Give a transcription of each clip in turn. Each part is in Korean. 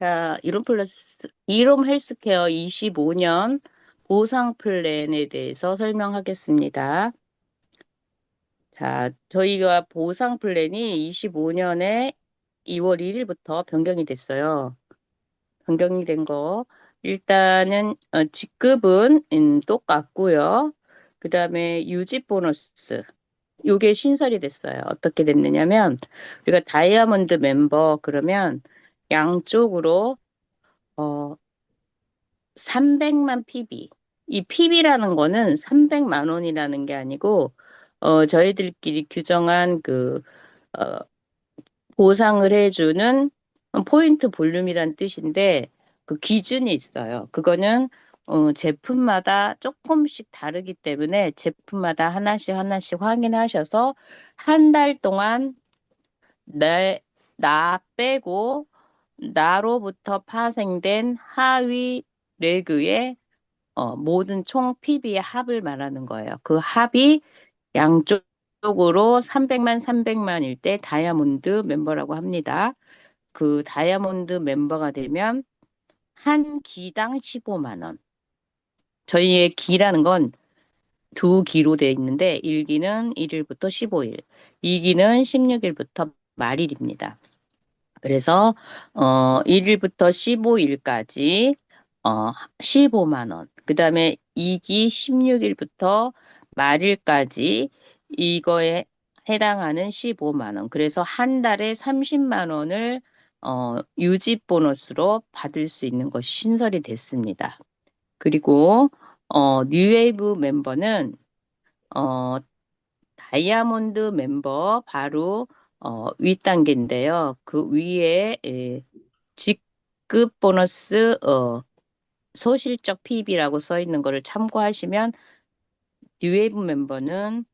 자, 이롬 헬스케어 25년 보상 플랜에 대해서 설명하겠습니다. 자, 저희가 보상 플랜이 25년에 2월 1일부터 변경이 됐어요. 변경이 된 거, 일단은, 직급은, 똑같고요. 그 다음에 유지 보너스. 요게 신설이 됐어요. 어떻게 됐느냐면, 우리가 다이아몬드 멤버, 그러면 양쪽으로, 어, 300만 PB. 이 PB라는 거는 300만 원이라는 게 아니고, 저희들끼리 규정한 어, 보상을 해주는 포인트 볼륨이란 뜻인데, 그 기준이 있어요. 그거는, 제품마다 조금씩 다르기 때문에 제품마다 하나씩 하나씩 확인하셔서 한 달 동안 나 빼고 나로부터 파생된 하위 레그의 모든 총 PB의 합을 말하는 거예요. 그 합이 양쪽으로 300만 일 때 다이아몬드 멤버라고 합니다. 그 다이아몬드 멤버가 되면 한 기당 15만 원. 저희의 기라는 건 두 기로 되어 있는데 1기는 1일부터 15일, 2기는 16일부터 말일입니다. 그래서 1일부터 15일까지 15만 원. 그다음에 2기 16일부터 말일까지 이거에 해당하는 15만 원. 그래서 한 달에 30만 원을 유지 보너스로 받을 수 있는 것이 신설이 됐습니다. 그리고 뉴웨이브 멤버는 어, 다이아몬드 멤버 바로 윗단계인데요. 그 위에 직급 보너스 소실적 PB라고 써 있는 거를 참고하시면 뉴웨이브 멤버는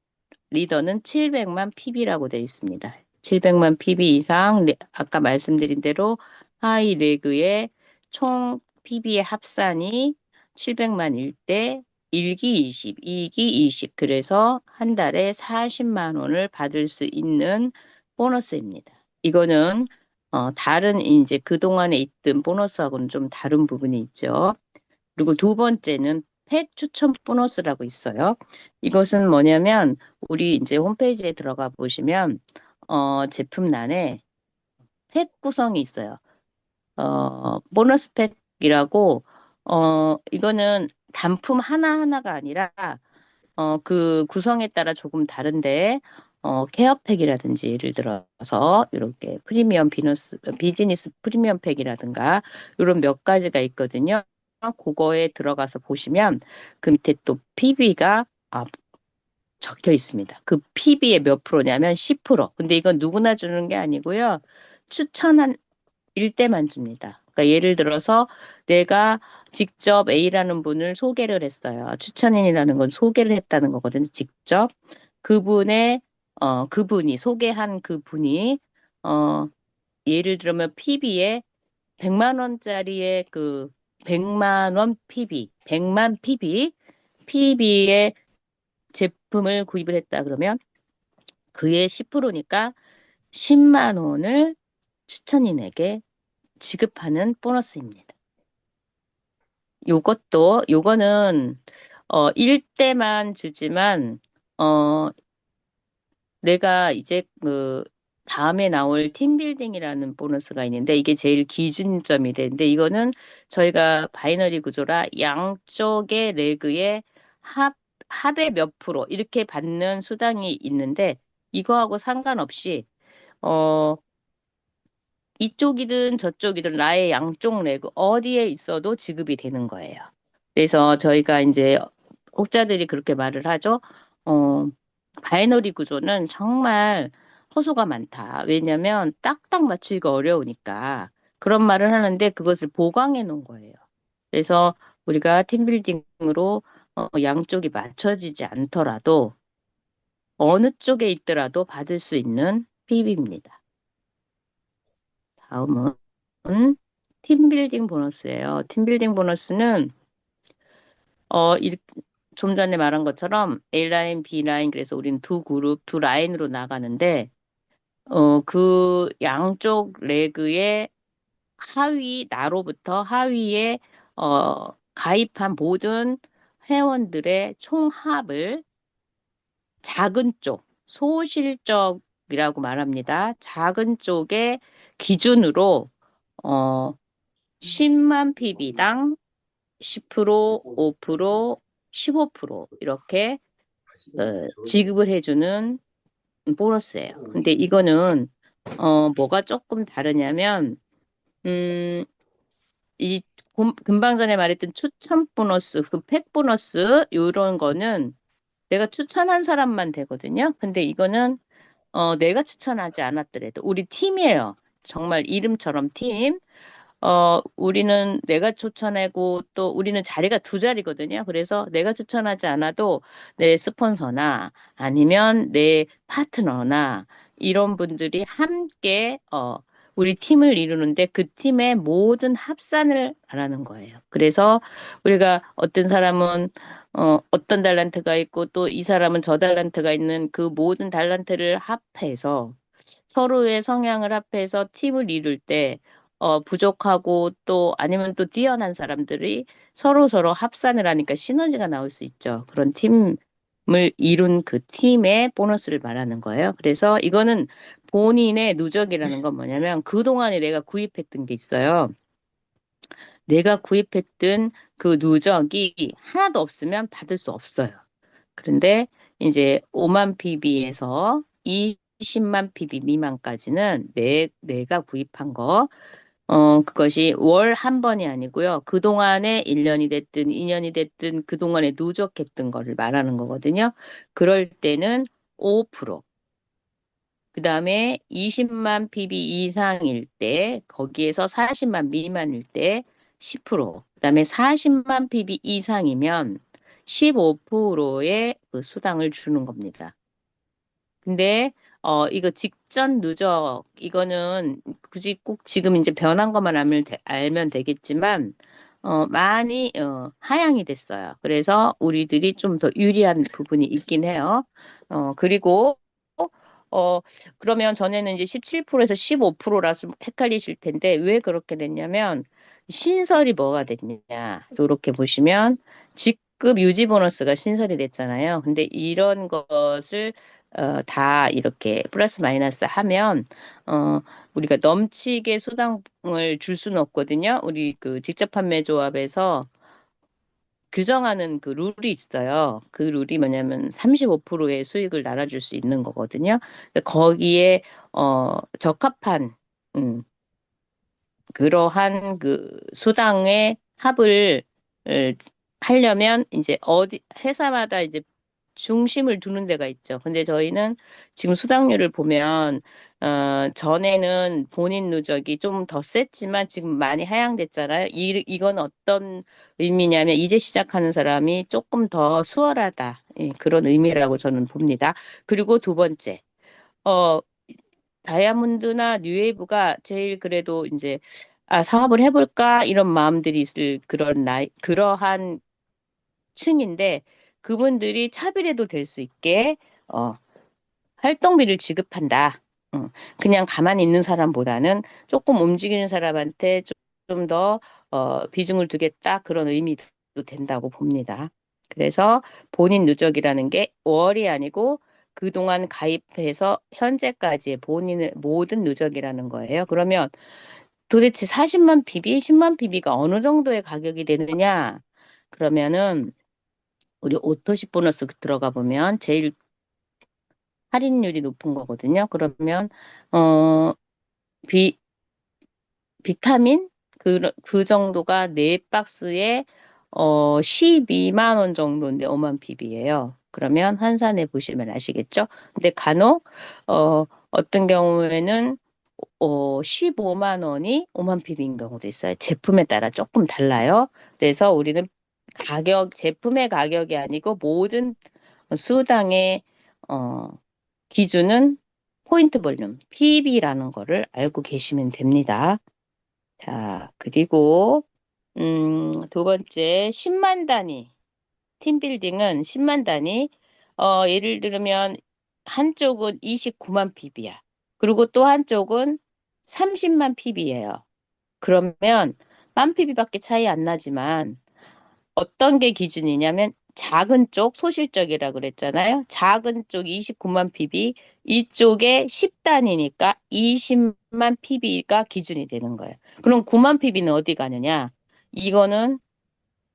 리더는 700만 PB라고 되어 있습니다. 700만 PB 이상 아까 말씀드린 대로 하이 레그의 총 PB의 합산이 700만일 때 1기 20, 2기 20 그래서 한 달에 40만 원을 받을 수 있는 보너스입니다. 이거는 다른 이제 그동안에 있던 보너스하고는 좀 다른 부분이 있죠. 그리고 두 번째는 펫 추천 보너스라고 있어요. 이것은 뭐냐면 우리 이제 홈페이지에 들어가 보시면 제품란에 팩 구성이 있어요. 보너스 팩이라고 이거는 단품 하나하나가 아니라 그 구성에 따라 조금 다른데 케어팩이라든지 예를 들어서 이렇게 비즈니스 프리미엄 팩이라든가 이런 몇 가지가 있거든요. 그거에 들어가서 보시면 그 밑에 또 PB가 적혀 있습니다. 그 PB의 몇 프로냐면 10%. 근데 이건 누구나 주는 게 아니고요. 추천한 일대만 줍니다. 그러니까 예를 들어서 내가 직접 A라는 분을 소개를 했어요. 추천인이라는 건 소개를 했다는 거거든요. 직접 그분이 소개한 그분이 어 예를 들면 PB에 100만 원짜리의 그 100만 원 PB, 100만 PB의 제품을 구입을 했다 그러면 그의 10%니까 10만 원을 추천인에게 지급하는 보너스입니다. 요거는 1대만 주지만 어 내가 이제 그 다음에 나올 팀빌딩이라는 보너스가 있는데 이게 제일 기준점이 되는데 이거는 저희가 바이너리 구조라 양쪽의 레그의 합 합의 몇 프로 이렇게 받는 수당이 있는데 이거하고 상관없이 어 이쪽이든 저쪽이든 나의 양쪽 레그 어디에 있어도 지급이 되는 거예요. 그래서 저희가 이제 혹자들이 그렇게 말을 하죠. 어, 바이너리 구조는 정말 허수가 많다. 왜냐하면 딱딱 맞추기가 어려우니까 그런 말을 하는데 그것을 보강해 놓은 거예요. 그래서 우리가 팀빌딩으로 양쪽이 맞춰지지 않더라도 어느 쪽에 있더라도 받을 수 있는 팁입니다. 다음은 팀빌딩 보너스예요. 팀빌딩 보너스는 어, 이- 좀 전에 말한 것처럼 A라인, B라인 그래서 우리는 두 그룹, 두 라인으로 나가는데 그 양쪽 레그의 나로부터 하위에, 가입한 모든 회원들의 총합을 작은 쪽, 소실적이라고 말합니다. 작은 쪽의 기준으로, 어, 10만 PB당 10%, 5%, 15% 이렇게 지급을 해주는 보너스예요. 근데 이거는 뭐가 조금 다르냐면 음, 이 금방 전에 말했던 추천 보너스, 그 팩 보너스 이런 거는 내가 추천한 사람만 되거든요. 근데 이거는 내가 추천하지 않았더라도 우리 팀이에요. 정말 이름처럼 팀. 우리는 내가 추천하고 또 우리는 자리가 두 자리거든요. 그래서 내가 추천하지 않아도 내 스폰서나 아니면 내 파트너나 이런 분들이 함께, 우리 팀을 이루는데 그 팀의 모든 합산을 말하는 거예요. 그래서 우리가 어떤 사람은, 어떤 달란트가 있고 또 이 사람은 저 달란트가 있는 그 모든 달란트를 합해서 서로의 성향을 합해서 팀을 이룰 때 부족하고 또 아니면 또 뛰어난 사람들이 서로 합산을 하니까 시너지가 나올 수 있죠. 그런 팀을 이룬 그 팀의 보너스를 말하는 거예요. 그래서 이거는 본인의 누적이라는 건 뭐냐면 그동안에 내가 구입했던 게 있어요. 내가 구입했던 그 누적이 하나도 없으면 받을 수 없어요. 그런데 이제 5만 PB에서 20만 PB 미만까지는 내가 구입한 거, 그것이 월 한 번이 아니고요. 그동안에 1년이 됐든 2년이 됐든 그동안에 누적했던 거를 말하는 거거든요. 그럴 때는 5%. 그 다음에 20만 PB 이상일 때, 거기에서 40만 미만일 때 10%. 그 다음에 40만 PB 이상이면 15%의 그 수당을 주는 겁니다. 근데 이거 직전 누적 이거는 굳이 꼭 지금 이제 변한 것만 알면 되겠지만 많이 하향이 됐어요. 그래서 우리들이 좀 더 유리한 부분이 있긴 해요. 그리고 어 그러면 전에는 이제 17%에서 15%라서 헷갈리실 텐데 왜 그렇게 됐냐면 신설이 뭐가 됐냐? 이렇게 보시면 직급 유지 보너스가 신설이 됐잖아요. 근데 이런 것을 다 이렇게 플러스 마이너스 하면, 어, 우리가 넘치게 수당을 줄 수는 없거든요. 우리 그 직접 판매 조합에서 규정하는 그 룰이 있어요. 그 룰이 뭐냐면 35%의 수익을 날아줄 수 있는 거거든요. 거기에, 적합한, 음, 그러한 그 수당의 합을 을, 하려면 이제 회사마다 이제 중심을 두는 데가 있죠. 근데 저희는 지금 수당률을 보면, 전에는 본인 누적이 좀 더 셌지만 지금 많이 하향됐잖아요. 이건 어떤 의미냐면 이제 시작하는 사람이 조금 더 수월하다. 예, 그런 의미라고 저는 봅니다. 그리고 두 번째, 어, 다이아몬드나 뉴웨이브가 제일 그래도 이제 사업을 해볼까 이런 마음들이 있을 그러한 층인데 그분들이 차별해도 될 수 있게 어, 활동비를 지급한다. 그냥 가만히 있는 사람보다는 조금 움직이는 사람한테 좀 더 비중을 두겠다 그런 의미도 된다고 봅니다. 그래서 본인 누적이라는 게 월이 아니고 그동안 가입해서 현재까지의 본인의 모든 누적이라는 거예요. 그러면 도대체 40만 PB, 10만 PB가 어느 정도의 가격이 되느냐? 그러면은 우리 오토시 보너스 들어가 보면 제일 할인율이 높은 거거든요. 그러면 어 비 비타민 그 정도가 네 박스에 12만 원 정도인데 5만 PB예요. 그러면 환산해 보시면 아시겠죠? 근데 간혹 어떤 경우에는 15만 원이 5만 PB인 경우도 있어요. 제품에 따라 조금 달라요. 그래서 우리는 제품의 가격이 아니고 모든 수당의 어, 기준은 포인트 볼륨, PB라는 거를 알고 계시면 됩니다. 자, 그리고, 두 번째, 10만 단위. 팀빌딩은 10만 단위. 예를 들면, 한쪽은 29만 PB야. 그리고 또 한쪽은 30만 PB예요. 그러면 만 PB밖에 차이 안 나지만 어떤 게 기준이냐면 작은 쪽 소실적이라 그랬잖아요. 작은 쪽 29만 PB, 이쪽에 10단이니까 20만 PB가 기준이 되는 거예요. 그럼 9만 PB는 어디 가느냐? 이거는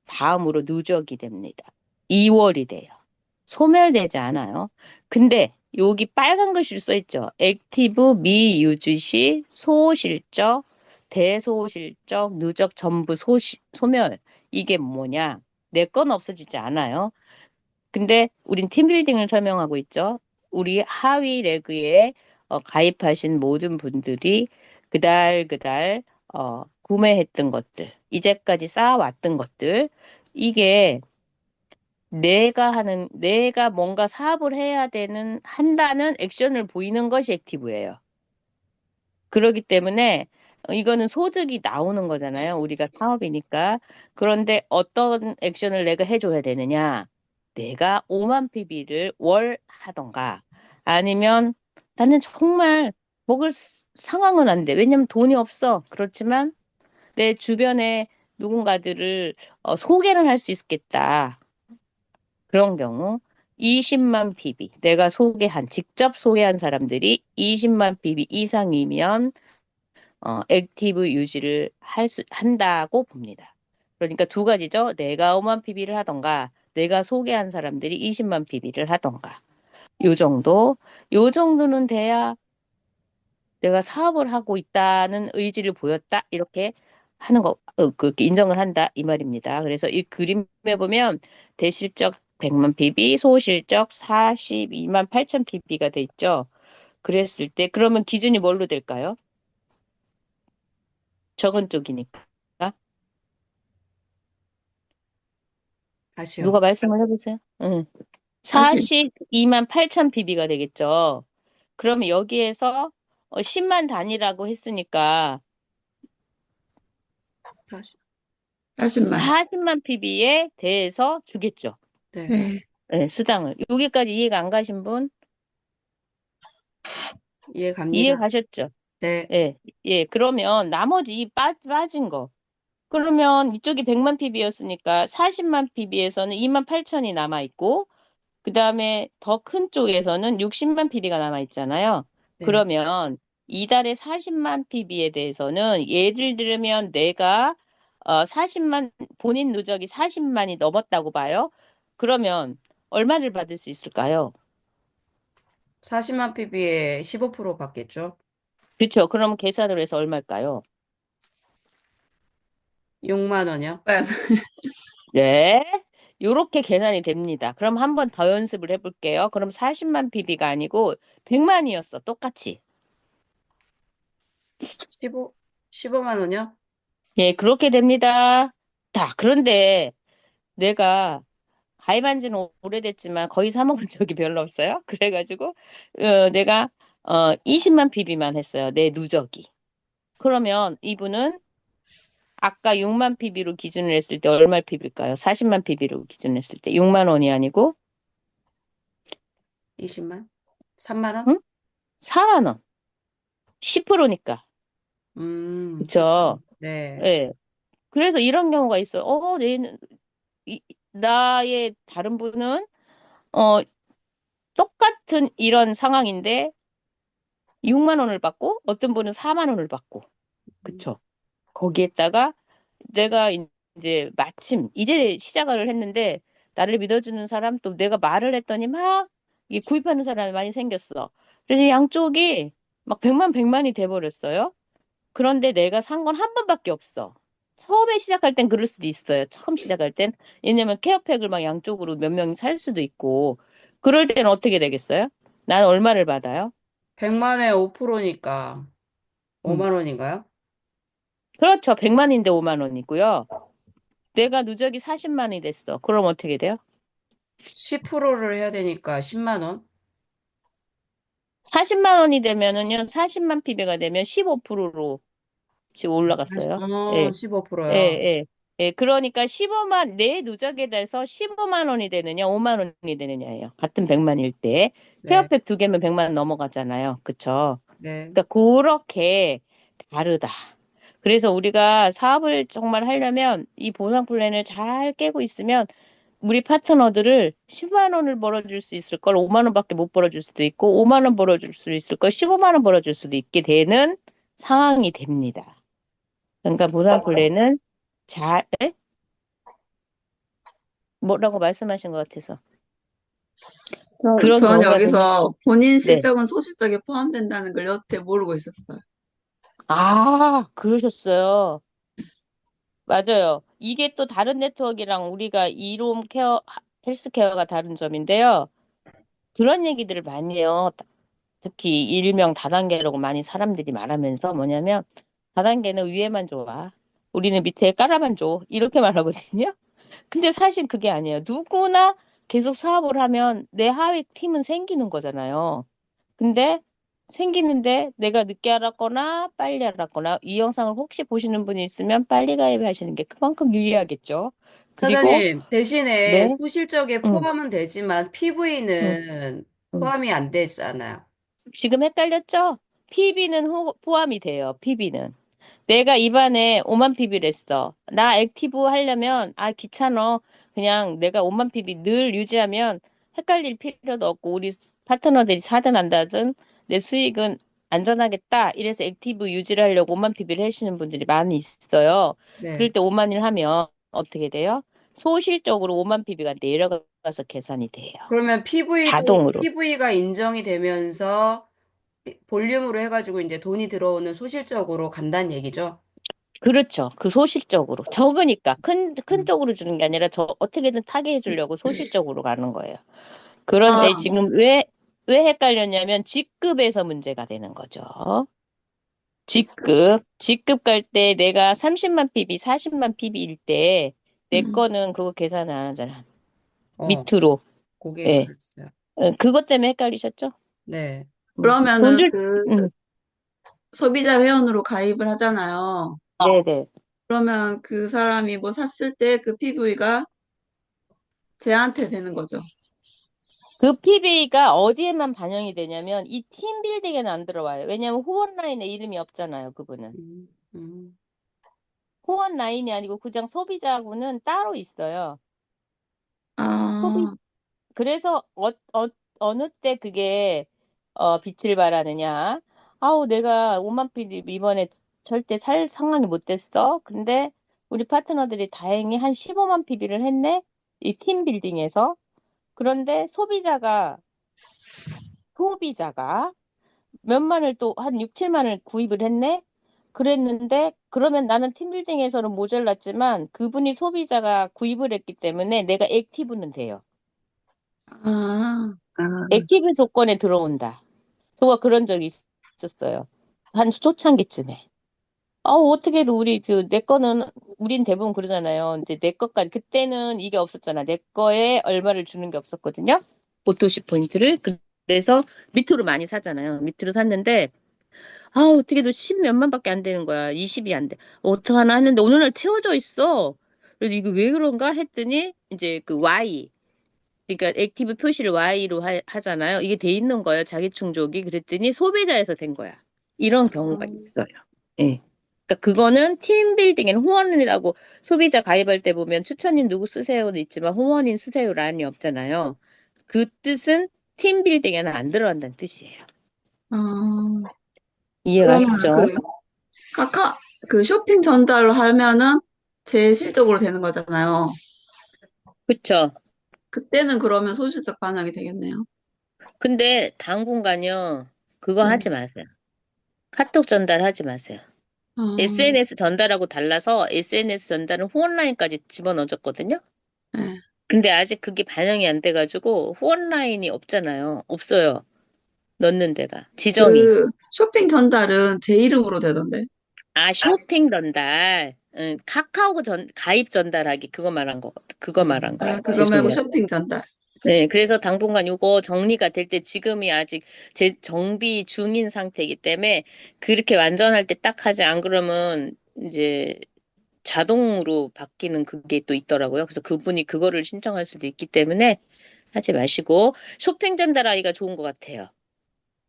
다음으로 누적이 됩니다. 2월이 돼요. 소멸되지 않아요. 근데 여기 빨간 글씨로 써 있죠. 액티브 미유지시 소실적 대소실적 누적 전부 소멸. 이게 뭐냐? 내 건 없어지지 않아요. 근데 우린 팀빌딩을 설명하고 있죠. 우리 하위 레그에 가입하신 모든 분들이 그달 구매했던 것들, 이제까지 쌓아왔던 것들, 이게 내가 뭔가 사업을 한다는 액션을 보이는 것이 액티브예요. 그렇기 때문에 이거는 소득이 나오는 거잖아요. 우리가 사업이니까. 그런데 어떤 액션을 내가 해줘야 되느냐? 내가 5만 PB를 월 하던가 아니면 나는 정말 먹을 상황은 안 돼. 왜냐면 돈이 없어. 그렇지만 내 주변에 누군가들을 소개를 할 수 있겠다. 그런 경우 20만 PB, 직접 소개한 사람들이 20만 PB 이상이면 액티브 유지를 한다고 봅니다. 그러니까 두 가지죠. 내가 5만 PB를 하던가, 내가 소개한 사람들이 20만 PB를 하던가. 요 정도는 돼야 내가 사업을 하고 있다는 의지를 보였다. 이렇게 하는 거, 인정을 한다. 이 말입니다. 그래서 이 그림에 보면 대실적 100만 PB, 소실적 42만 8천 PB가 돼 있죠. 그랬을 때, 그러면 기준이 뭘로 될까요? 적은 쪽이니까. 다시요. 누가 말씀을 해보세요. 응. 다시, 42만 8천 PB가 되겠죠. 그러면 여기에서 10만 단위라고 했으니까 다시. 40만. 40만 PB에 대해서 주겠죠. 네. 네. 네, 수당을. 여기까지 이해가 안 가신 분 이해 이해 갑니다. 가셨죠? 네. 예, 예. 그러면 나머지 이 빠진 거. 그러면 이쪽이 100만 PB였으니까 40만 PB에서는 2만 8천이 남아 있고 그 다음에 더 큰 쪽에서는 60만 PB가 남아 있잖아요. 네. 그러면 이달에 40만 PB에 대해서는 예를 들면 내가 40만 본인 누적이 40만이 넘었다고 봐요. 그러면 얼마를 받을 수 있을까요? 40만 PB에 15% 받겠죠? 그렇죠. 그럼 계산을 해서 얼마일까요? 6만 원이요? 네. 요렇게 계산이 됩니다. 그럼 한 번 더 연습을 해볼게요. 그럼 40만 PB가 아니고 100만이었어. 똑같이. 15만 원이요? 예, 그렇게 됩니다. 자, 그런데 내가 가입한 지는 오래됐지만 거의 사 먹은 적이 별로 없어요. 그래가지고, 내가, 20만 PB만 했어요. 내 누적이. 그러면 이분은 아까 6만 PB로 기준을 했을 때 얼마 PB일까요? 40만 PB로 기준을 했을 때 6만 원이 아니고, 20만? 3만 원? 응? 4만 원. 10%니까. 그쵸? 10%. 네. 예. 그래서 이런 경우가 있어요. 나의 다른 분은, 어, 똑같은 이런 상황인데, 6만 원을 받고, 어떤 분은 4만 원을 받고. 그쵸? 거기에다가 내가 이제 마침 이제 시작을 했는데 나를 믿어주는 사람 또 내가 말을 했더니 막 이게 구입하는 사람이 많이 생겼어. 그래서 양쪽이 막 백만이 돼버렸어요. 그런데 내가 산 건 한 번밖에 없어. 처음에 시작할 땐 그럴 수도 있어요. 처음 시작할 땐. 왜냐면 케어팩을 막 양쪽으로 몇 명이 살 수도 있고. 그럴 때는 어떻게 되겠어요? 난 얼마를 받아요? 100만에 5%니까 음. 5만 원인가요? 그렇죠. 100만인데 5만 원이고요. 내가 누적이 40만이 됐어. 그럼 어떻게 돼요? 10%를 해야 되니까 10만 원? 40만 원이 되면은요, 40만 PB가 되면 15%로 지금 올라갔어요. 예, 예, 15%요. 예. 예, 그러니까 내 누적에 대해서 15만 원이 되느냐, 5만 원이 되느냐예요. 같은 100만일 때. 네. 케어팩 두 개면 100만 원 넘어가잖아요. 그쵸? 네. 그러니까 그렇게 다르다. 그래서 우리가 사업을 정말 하려면 이 보상 플랜을 잘 깨고 있으면 우리 파트너들을 10만 원을 벌어줄 수 있을 걸 5만 원밖에 못 벌어줄 수도 있고 5만 원 벌어줄 수 있을 걸 15만 원 벌어줄 수도 있게 되는 상황이 됩니다. 그러니까 보상 플랜은 잘, 에? 뭐라고 말씀하신 것 같아서. 그런 전 경우가 되면, 여기서 본인 네. 실적은 소실적에 포함된다는 걸 여태 모르고 있었어요. 아, 그러셨어요. 맞아요. 이게 또 다른 네트워크랑 우리가 이롬 케어, 헬스케어가 다른 점인데요. 그런 얘기들을 많이 해요. 특히 일명 다단계라고 많이 사람들이 말하면서 뭐냐면, 다단계는 위에만 좋아. 우리는 밑에 깔아만 줘. 이렇게 말하거든요. 근데 사실 그게 아니에요. 누구나 계속 사업을 하면 내 하위 팀은 생기는 거잖아요. 근데 생기는데 내가 늦게 알았거나 빨리 알았거나 이 영상을 혹시 보시는 분이 있으면 빨리 가입하시는 게 그만큼 유리하겠죠. 그리고 사장님, 대신에 네, 소실적에 응, 포함은 되지만 응, PV는 응. 포함이 안 되잖아요. 지금 헷갈렸죠? PB는 포함이 돼요. PB는. 내가 입안에 5만 PB를 했어. 나 액티브 하려면, 아, 귀찮아. 그냥 내가 5만 PB 늘 유지하면 헷갈릴 필요도 없고, 우리 파트너들이 사든 안 사든 내 수익은 안전하겠다. 이래서 액티브 유지를 하려고 5만 PB를 하시는 분들이 많이 있어요. 그럴 네. 때 5만을 하면 어떻게 돼요? 소실적으로 5만 PB가 내려가서 계산이 돼요. 그러면 PV도, 자동으로. PV가 인정이 되면서 볼륨으로 해가지고 이제 돈이 들어오는 소실적으로 간다는 얘기죠. 그렇죠. 그 소실적으로. 적으니까. 큰 음. 쪽으로 주는 게 아니라 저 어떻게든 타게 해주려고 소실적으로 가는 거예요. 아, 그런데 지금 왜 헷갈렸냐면 직급에서 문제가 되는 거죠. 직급 갈 때 내가 30만 PB, 40만 PB일 때 내 음, 거는 그거 계산 안 하잖아. 어, 밑으로. 그게 예. 그랬어요. 그것 때문에 헷갈리셨죠? 네. 돈 그러면은 줄, 그 음, 소비자 회원으로 가입을 하잖아요. 네네. 그러면 그 사람이 뭐 샀을 때 그 PV가 쟤한테 되는 거죠. 그 PB가 어디에만 반영이 되냐면 이 팀 빌딩에는 안 들어와요. 왜냐하면 후원 라인에 이름이 없잖아요, 그분은. 음, 음. 후원 라인이 아니고 그냥 소비자하고는 따로 있어요. 소비, 아, 그래서 어느 때 그게 빛을 발하느냐. 아우, 내가 5만 PB 이번에 절대 살 상황이 못 됐어. 근데 우리 파트너들이 다행히 한 15만 PB를 했네. 이 팀 빌딩에서. 그런데 소비자가 몇만을 또 한 6, 7만을 구입을 했네? 그랬는데, 그러면 나는 팀빌딩에서는 모자랐지만 그분이 소비자가 구입을 했기 때문에 내가 액티브는 돼요. 아, 액티브 조건에 들어온다. 저가 그런 적이 있었어요. 한 초창기쯤에. 어떻게 우리 내 거는 우린 대부분 그러잖아요. 이제 내 것까지 그때는 이게 없었잖아. 내 거에 얼마를 주는 게 없었거든요. 오토시 포인트를. 그래서 밑으로 많이 사잖아요. 밑으로 샀는데 어떻게도 10 몇만밖에 안 되는 거야. 20이 안 돼. 어떡하나 했는데 어느 날 태워져 있어. 그래서 이거 왜 그런가 했더니 이제 그 Y 그러니까 액티브 표시를 Y로 하잖아요. 이게 돼 있는 거예요. 자기 충족이. 그랬더니 소비자에서 된 거야. 이런 경우가 있어요. 예. 그러니까 그거는 팀 빌딩에는 후원이라고 소비자 가입할 때 보면 추천인 누구 쓰세요는 있지만 후원인 쓰세요란이 없잖아요. 그 뜻은 팀 빌딩에는 안 들어간다는 뜻이에요. 아, 이해가 그러면 하시죠? 그 카카 그 쇼핑 전달로 하면은 제실적으로 되는 거잖아요. 그쵸? 그때는 그러면 소실적 반영이 되겠네요. 근데 당분간요, 그거 네. 하지 마세요. 카톡 전달하지 마세요. 어, SNS 전달하고 달라서 SNS 전달은 후원라인까지 집어넣어줬거든요. 네. 근데 아직 그게 반영이 안 돼가지고 후원라인이 없잖아요. 없어요. 넣는 데가. 지정이. 그 쇼핑 전달은 제 이름으로 되던데. 아, 쇼핑 전달. 카카오 가입 전달하기. 그거 말한 거예요. 아, 그거 말고 죄송해요. 쇼핑 전달. 네, 그래서 당분간 이거 정리가 될 때 지금이 아직 정비 중인 상태이기 때문에 그렇게 완전할 때 딱 하지 안 그러면 이제 자동으로 바뀌는 그게 또 있더라고요. 그래서 그분이 그거를 신청할 수도 있기 때문에 하지 마시고 쇼핑 전달하기가 좋은 것 같아요.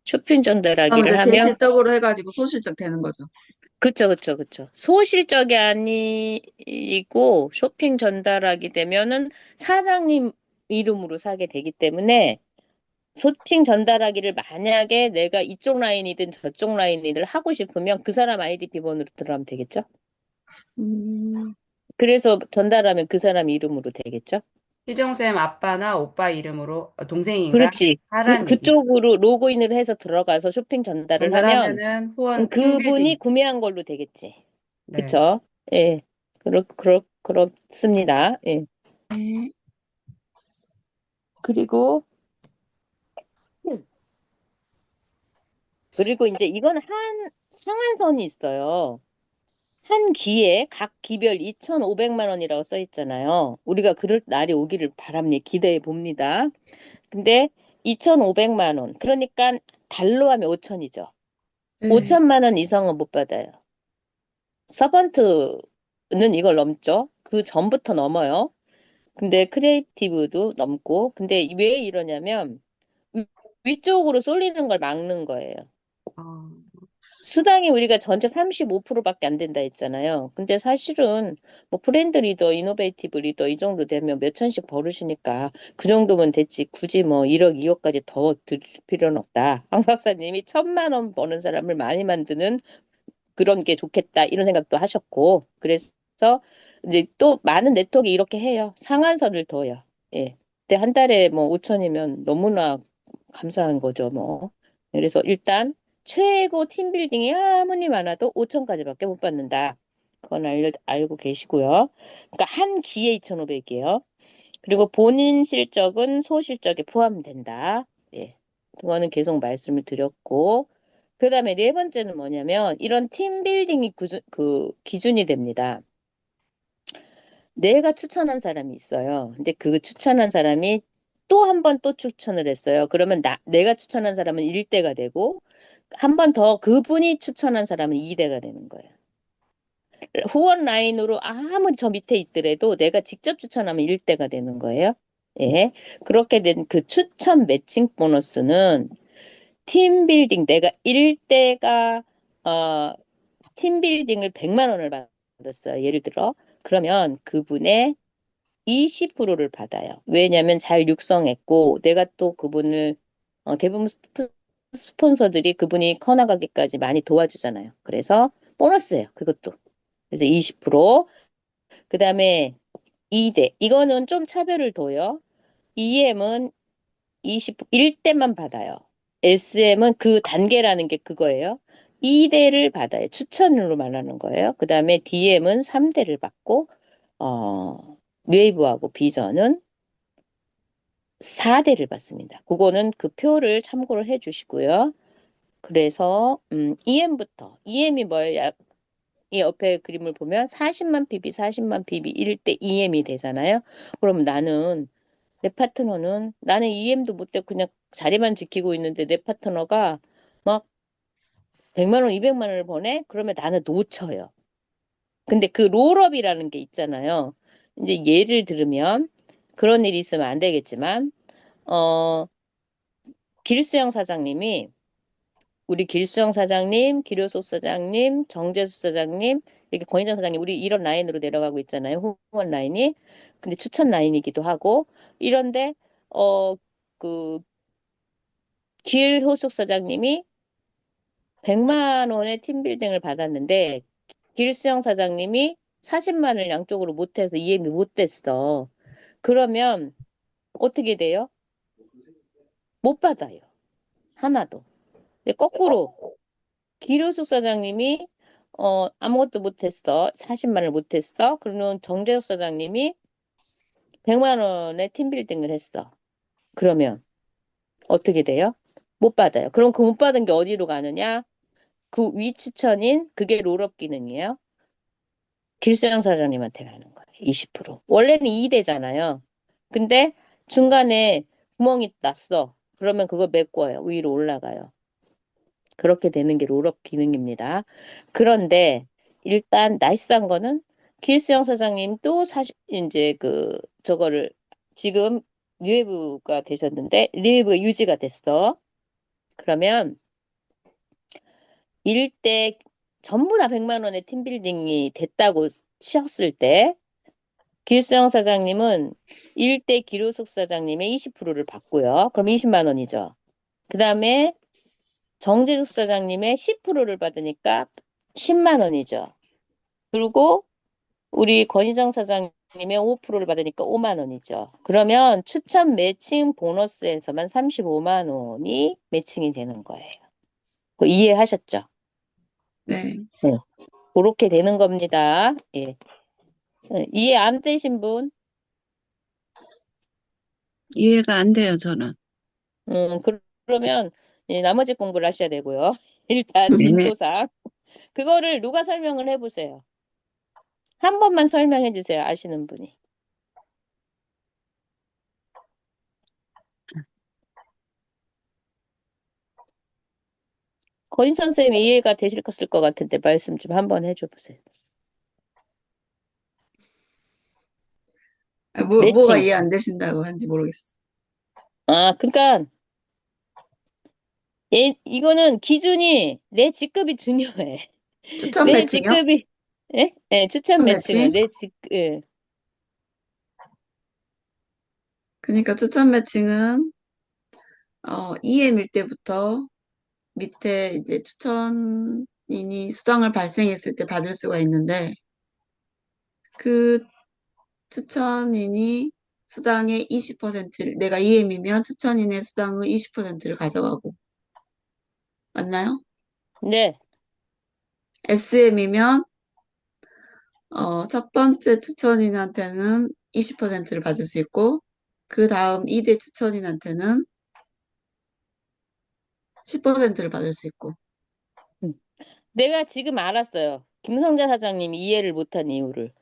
쇼핑 그럼 이제 전달하기를 하면, 제실적으로 해가지고 소실적 되는 거죠. 그쵸, 그쵸, 그쵸. 소실적이 아니고 쇼핑 전달하게 되면은 사장님 이름으로 사게 되기 때문에 쇼핑 전달하기를 만약에 내가 이쪽 라인이든 저쪽 라인이든 하고 싶으면 그 사람 아이디 비번으로 들어가면 되겠죠? 음, 그래서 전달하면 그 사람 이름으로 되겠죠? 희정쌤 아빠나 오빠 이름으로 동생인가 그렇지. 하란 얘기죠. 그쪽으로 로그인을 해서 들어가서 쇼핑 전달을 하면 전달하면은 후원 그분이 팀빌딩. 구매한 걸로 되겠지. 네. 그쵸? 예. 그렇습니다. 예. 네. 그리고, 그리고 이제 이건 상한선이 있어요. 한 기에 각 기별 2,500만 원이라고 써 있잖아요. 우리가 그럴 날이 오기를 바랍니다. 기대해 봅니다. 근데 2,500만 원. 그러니까 달러 하면 5천이죠. 네. 5천만 원 이상은 못 받아요. 서번트는 이걸 넘죠. 그 전부터 넘어요. 근데 크리에이티브도 넘고. 근데 왜 이러냐면 위- 위쪽으로 쏠리는 걸 막는 거예요. 어, 수당이 우리가 전체 35%밖에 안 된다 했잖아요. 근데 사실은 뭐 브랜드 리더, 이노베이티브 리더 이 정도 되면 몇 천씩 벌으시니까 그 정도면 됐지. 굳이 뭐 1억, 2억까지 더 들 필요는 없다. 황 박사님이 1,000만 원 버는 사람을 많이 만드는 그런 게 좋겠다. 이런 생각도 하셨고. 그래서 이제 또 많은 네트워크 이렇게 해요. 상한선을 둬요. 예. 근데 한 달에 뭐 5천이면 너무나 감사한 거죠, 뭐. 그래서 일단 최고 팀빌딩이 아무리 많아도 5천까지밖에 못 받는다. 그건 알고 계시고요. 그러니까 한 기에 2,500이에요. 그리고 본인 실적은 소실적에 포함된다. 예. 그거는 계속 말씀을 드렸고. 그다음에 네 번째는 뭐냐면 이런 팀빌딩이 기준이 됩니다. 내가 추천한 사람이 있어요. 근데 그 추천한 사람이 또 한 번 또 추천을 했어요. 그러면 내가 추천한 사람은 1대가 되고 한 번 더 그분이 추천한 사람은 2대가 되는 거예요. 후원 라인으로 아무리 저 밑에 있더라도 내가 직접 추천하면 1대가 되는 거예요. 예. 그렇게 된 그 추천 매칭 보너스는 팀빌딩 내가 1대가 팀빌딩을 100만 원을 받았어요. 예를 들어. 그러면 그분의 20%를 받아요. 왜냐하면 잘 육성했고 내가 또 그분을 대부분 스폰서들이 그분이 커나가기까지 많이 도와주잖아요. 그래서 보너스예요. 그것도. 그래서 20%. 그다음에 2대. 이거는 좀 차별을 둬요. EM은 1대만 받아요. SM은 그 단계라는 게 그거예요. 2대를 받아요. 추천으로 말하는 거예요. 그 다음에 DM은 3대를 받고, 웨이브하고 비전은 4대를 받습니다. 그거는 그 표를 참고를 해 주시고요. 그래서, EM이 뭐예요? 이 옆에 그림을 보면 40만 PB, 40만 PB 1대 EM이 되잖아요. 그럼 내 파트너는 나는 EM도 못 되고 그냥 자리만 지키고 있는데 내 파트너가 막 100만 원, 200만 원을 버네? 그러면 나는 놓쳐요. 근데 그 롤업이라는 게 있잖아요. 이제 예를 들으면 그런 일이 있으면 안 되겠지만 어 길수영 사장님이 우리 길수영 사장님, 기료소 사장님, 정재수 사장님, 이렇게 권희정 사장님 우리 이런 라인으로 내려가고 있잖아요. 후원 라인이. 근데 추천 라인이기도 하고 이런데 어 그 길호숙 사장님이 100만 원의 팀빌딩을 받았는데 길수영 사장님이 40만을 양쪽으로 못해서 이해미 못 됐어. 그러면 어떻게 돼요? 못 받아요. 하나도. 근데 거꾸로 길호숙 사장님이 아무것도 못했어. 40만을 못했어. 그러면 정재욱 사장님이 100만 원의 팀빌딩을 했어. 그러면 어떻게 돼요? 못 받아요. 그럼 그 못 받은 게 어디로 가느냐? 그 위 추천인 그게 롤업 기능이에요. 길수영 사장님한테 가는 거예요. 20%. 원래는 2대잖아요. 근데 중간에 구멍이 났어. 그러면 그걸 메꿔요. 위로 올라가요. 그렇게 되는 게 롤업 기능입니다. 그런데 일단 나이스한 거는 길수영 사장님도 사실 이제 저거를 지금 리웨브가 되셨는데 리웨브가 유지가 됐어. 그러면 일대 전부 다 100만 원의 팀빌딩이 됐다고 치었을 때 길수영 사장님은 일대 기료숙 사장님의 20%를 받고요. 그럼 20만 원이죠. 그 다음에 정재숙 사장님의 10%를 받으니까 10만 원이죠. 그리고 우리 권희정 사장님의 5%를 받으니까 5만 원이죠. 그러면 추천 매칭 보너스에서만 35만 원이 매칭이 되는 거예요. 그거 이해하셨죠? 네. 네. 그렇게 되는 겁니다. 예. 이해 안 되신 분? 이해가 안 돼요, 저는. 그러면 나머지 공부를 하셔야 되고요. 일단 네. 진도상 그거를 누가 설명을 해보세요. 한 번만 설명해 주세요. 아시는 분이. 권인 선생님이 이해가 되실 것 같은데 말씀 좀 한번 해줘 보세요. 뭐가 매칭. 이해 안 되신다고 하는지 모르겠어. 아, 그러니까 이거는 기준이 내 직급이 중요해. 추천 내 매칭이요? 직급이 예? 네, 추천 추천 매칭은 매칭? 내 예. 그러니까 추천 매칭은, EM일 때부터 밑에 이제 추천인이 수당을 발생했을 때 받을 수가 있는데, 그 추천인이 수당의 20%를, 내가 EM이면 추천인의 수당의 20%를 가져가고, 맞나요? 네. SM이면, 첫 번째 추천인한테는 20%를 받을 수 있고, 그 다음 2대 추천인한테는 10%를 받을 수 있고. 음. 내가 지금 알았어요. 김성자 사장님이 이해를 못한 이유를.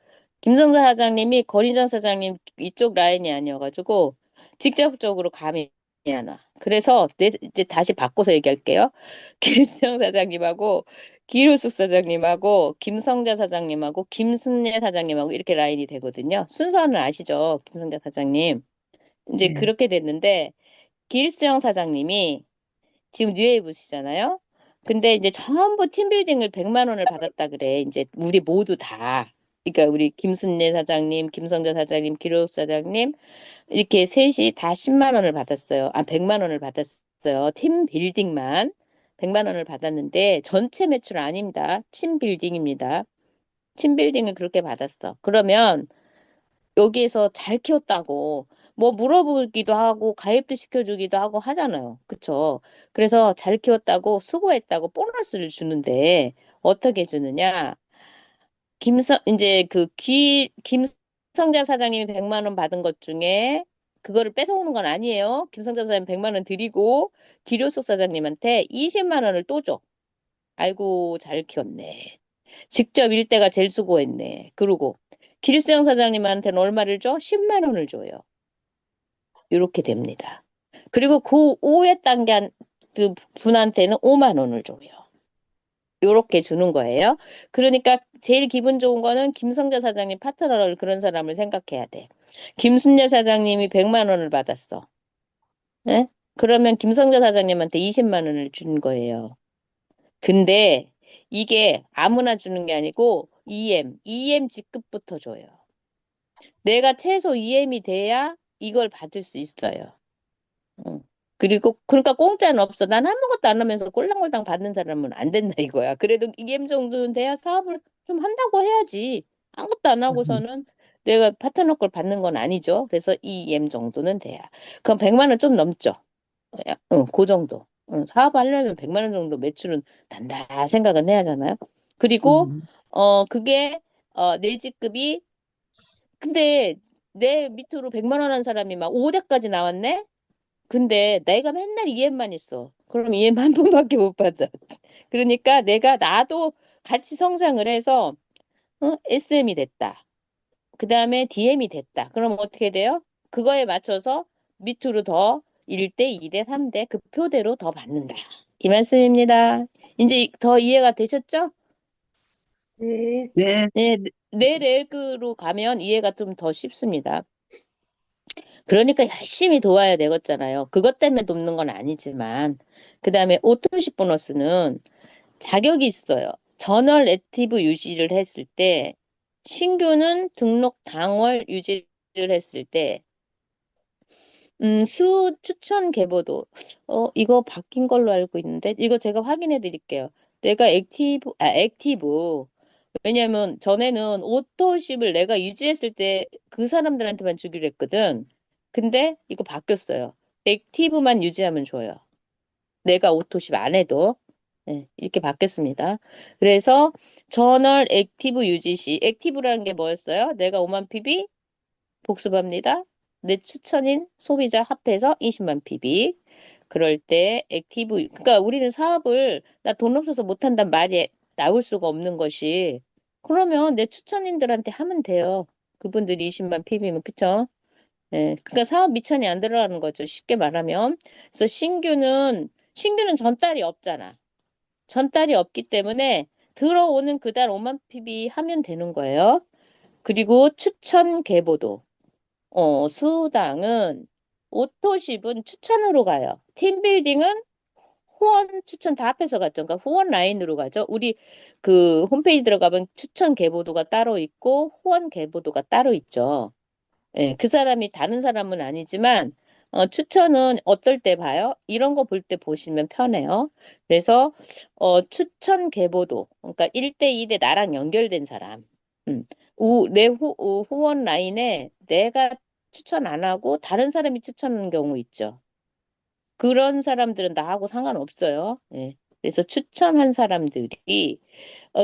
김성자 사장님이 권희정 사장님 이쪽 라인이 아니어가지고 직접적으로 감이 안 와. 그래서 이제 다시 바꿔서 얘기할게요. 김수정 사장님하고 기루숙 사장님하고 김성자 사장님하고 김순례 사장님하고 이렇게 라인이 되거든요. 순서는 아시죠? 김성자 사장님. 이제 네. 그렇게 됐는데 길수영 사장님이 지금 뉴웨이브시잖아요. 근데 이제 전부 팀빌딩을 100만 원을 받았다 그래. 이제 우리 모두 다. 그러니까 우리 김순례 사장님, 김성자 사장님, 기록 사장님 이렇게 셋이 다 10만 원을 받았어요. 아, 100만 원을 받았어요. 팀 빌딩만 100만 원을 받았는데 전체 매출 아닙니다. 팀 빌딩입니다. 팀 빌딩을 그렇게 받았어. 그러면 여기에서 잘 키웠다고 뭐 물어보기도 하고 가입도 시켜주기도 하고 하잖아요. 그쵸? 그래서 잘 키웠다고 수고했다고 보너스를 주는데 어떻게 주느냐? 이제 김성자 사장님이 100만 원 받은 것 중에 그거를 뺏어오는 건 아니에요. 김성자 사장님 100만 원 드리고 기료소 사장님한테 20만 원을 또 줘. 아이고 잘 키웠네. 직접 일대가 제일 수고했네. 그러고 길수영 사장님한테는 얼마를 줘? 10만 원을 줘요. 이렇게 됩니다. 그리고 그 5회 단계 그 분한테는 5만 원을 줘요. 요렇게 주는 거예요. 그러니까 제일 기분 좋은 거는 김성재 사장님 파트너를 그런 사람을 생각해야 돼. 김순례 사장님이 100만 원을 받았어. 예? 그러면 김성재 사장님한테 20만 원을 준 거예요. 근데 이게 아무나 주는 게 아니고 EM 직급부터 줘요. 내가 최소 EM이 돼야 이걸 받을 수 있어요. 응. 그리고 그러니까 공짜는 없어. 난 아무것도 안 하면서 꼴랑꼴랑 받는 사람은 안 된다 이거야. 그래도 EM 정도는 돼야 사업을 좀 한다고 해야지. 아무것도 안 하고서는 내가 파트너 걸 받는 건 아니죠. 그래서 EM 정도는 돼야. 그럼 100만 원 좀 넘죠. 응, 그 정도. 응, 사업하려면 100만 원 정도 매출은 단다 생각은 해야 하잖아요. 그리고 음. 그게 내 직급이 근데 내 밑으로 100만 원 한 사람이 막 5대까지 나왔네? 근데 내가 맨날 EM만 있어. 그럼 EM 한 번밖에 못 받아. 그러니까 나도 같이 성장을 해서 SM이 됐다. 그 다음에 DM이 됐다. 그럼 어떻게 돼요? 그거에 맞춰서 밑으로 더 1대, 2대, 3대 그 표대로 더 받는다. 이 말씀입니다. 이제 더 이해가 되셨죠? 네. 네. 네, 내 레그로 가면 이해가 좀 더 쉽습니다. 그러니까 열심히 도와야 되겠잖아요. 그것 때문에 돕는 건 아니지만. 그 다음에 오토십 보너스는 자격이 있어요. 전월 액티브 유지를 했을 때, 신규는 등록 당월 유지를 했을 때, 수 추천 계보도, 이거 바뀐 걸로 알고 있는데, 이거 제가 확인해 드릴게요. 내가 액티브. 왜냐면 전에는 오토십을 내가 유지했을 때 그 사람들한테만 주기로 했거든. 근데 이거 바뀌었어요. 액티브만 유지하면 줘요. 내가 오토십 안 해도. 네, 이렇게 바뀌었습니다. 그래서 저널 액티브 유지 시, 액티브라는 게 뭐였어요? 내가 5만 PB 복습합니다. 내 추천인 소비자 합해서 20만 PB. 그럴 때 액티브, 그러니까 우리는 사업을 나 돈 없어서 못한단 말이 나올 수가 없는 것이 그러면 내 추천인들한테 하면 돼요. 그분들이 20만 PB면 그쵸? 예, 그러니까 사업 미천이 안 들어가는 거죠. 쉽게 말하면. 그래서 신규는 전달이 없잖아. 전달이 없기 때문에 들어오는 그달 5만 PB 하면 되는 거예요. 그리고 추천 계보도. 수당은 오토십은 추천으로 가요. 팀빌딩은 후원 추천 다 합해서 갔죠. 그러니까 후원 라인으로 가죠. 우리 그 홈페이지 들어가면 추천 계보도가 따로 있고 후원 계보도가 따로 있죠. 예, 그 사람이 다른 사람은 아니지만 추천은 어떨 때 봐요? 이런 거 볼 때 보시면 편해요. 그래서 추천 계보도 그러니까 1대 2대 나랑 연결된 사람. 내 후원 라인에 내가 추천 안 하고 다른 사람이 추천하는 경우 있죠. 그런 사람들은 나하고 상관없어요. 예. 그래서 추천한 사람들이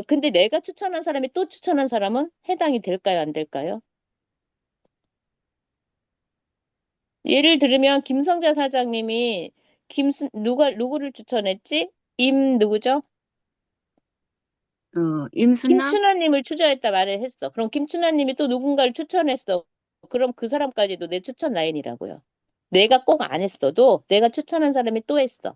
근데 내가 추천한 사람이 또 추천한 사람은 해당이 될까요, 안 될까요? 예를 들면 김성자 사장님이 누구를 추천했지? 누구죠? 임순남? 김춘하님을 추천했다 말을 했어. 그럼 김춘하님이 또 누군가를 추천했어. 그럼 그 사람까지도 내 추천 라인이라고요. 내가 꼭 안 했어도 내가 추천한 사람이 또 했어.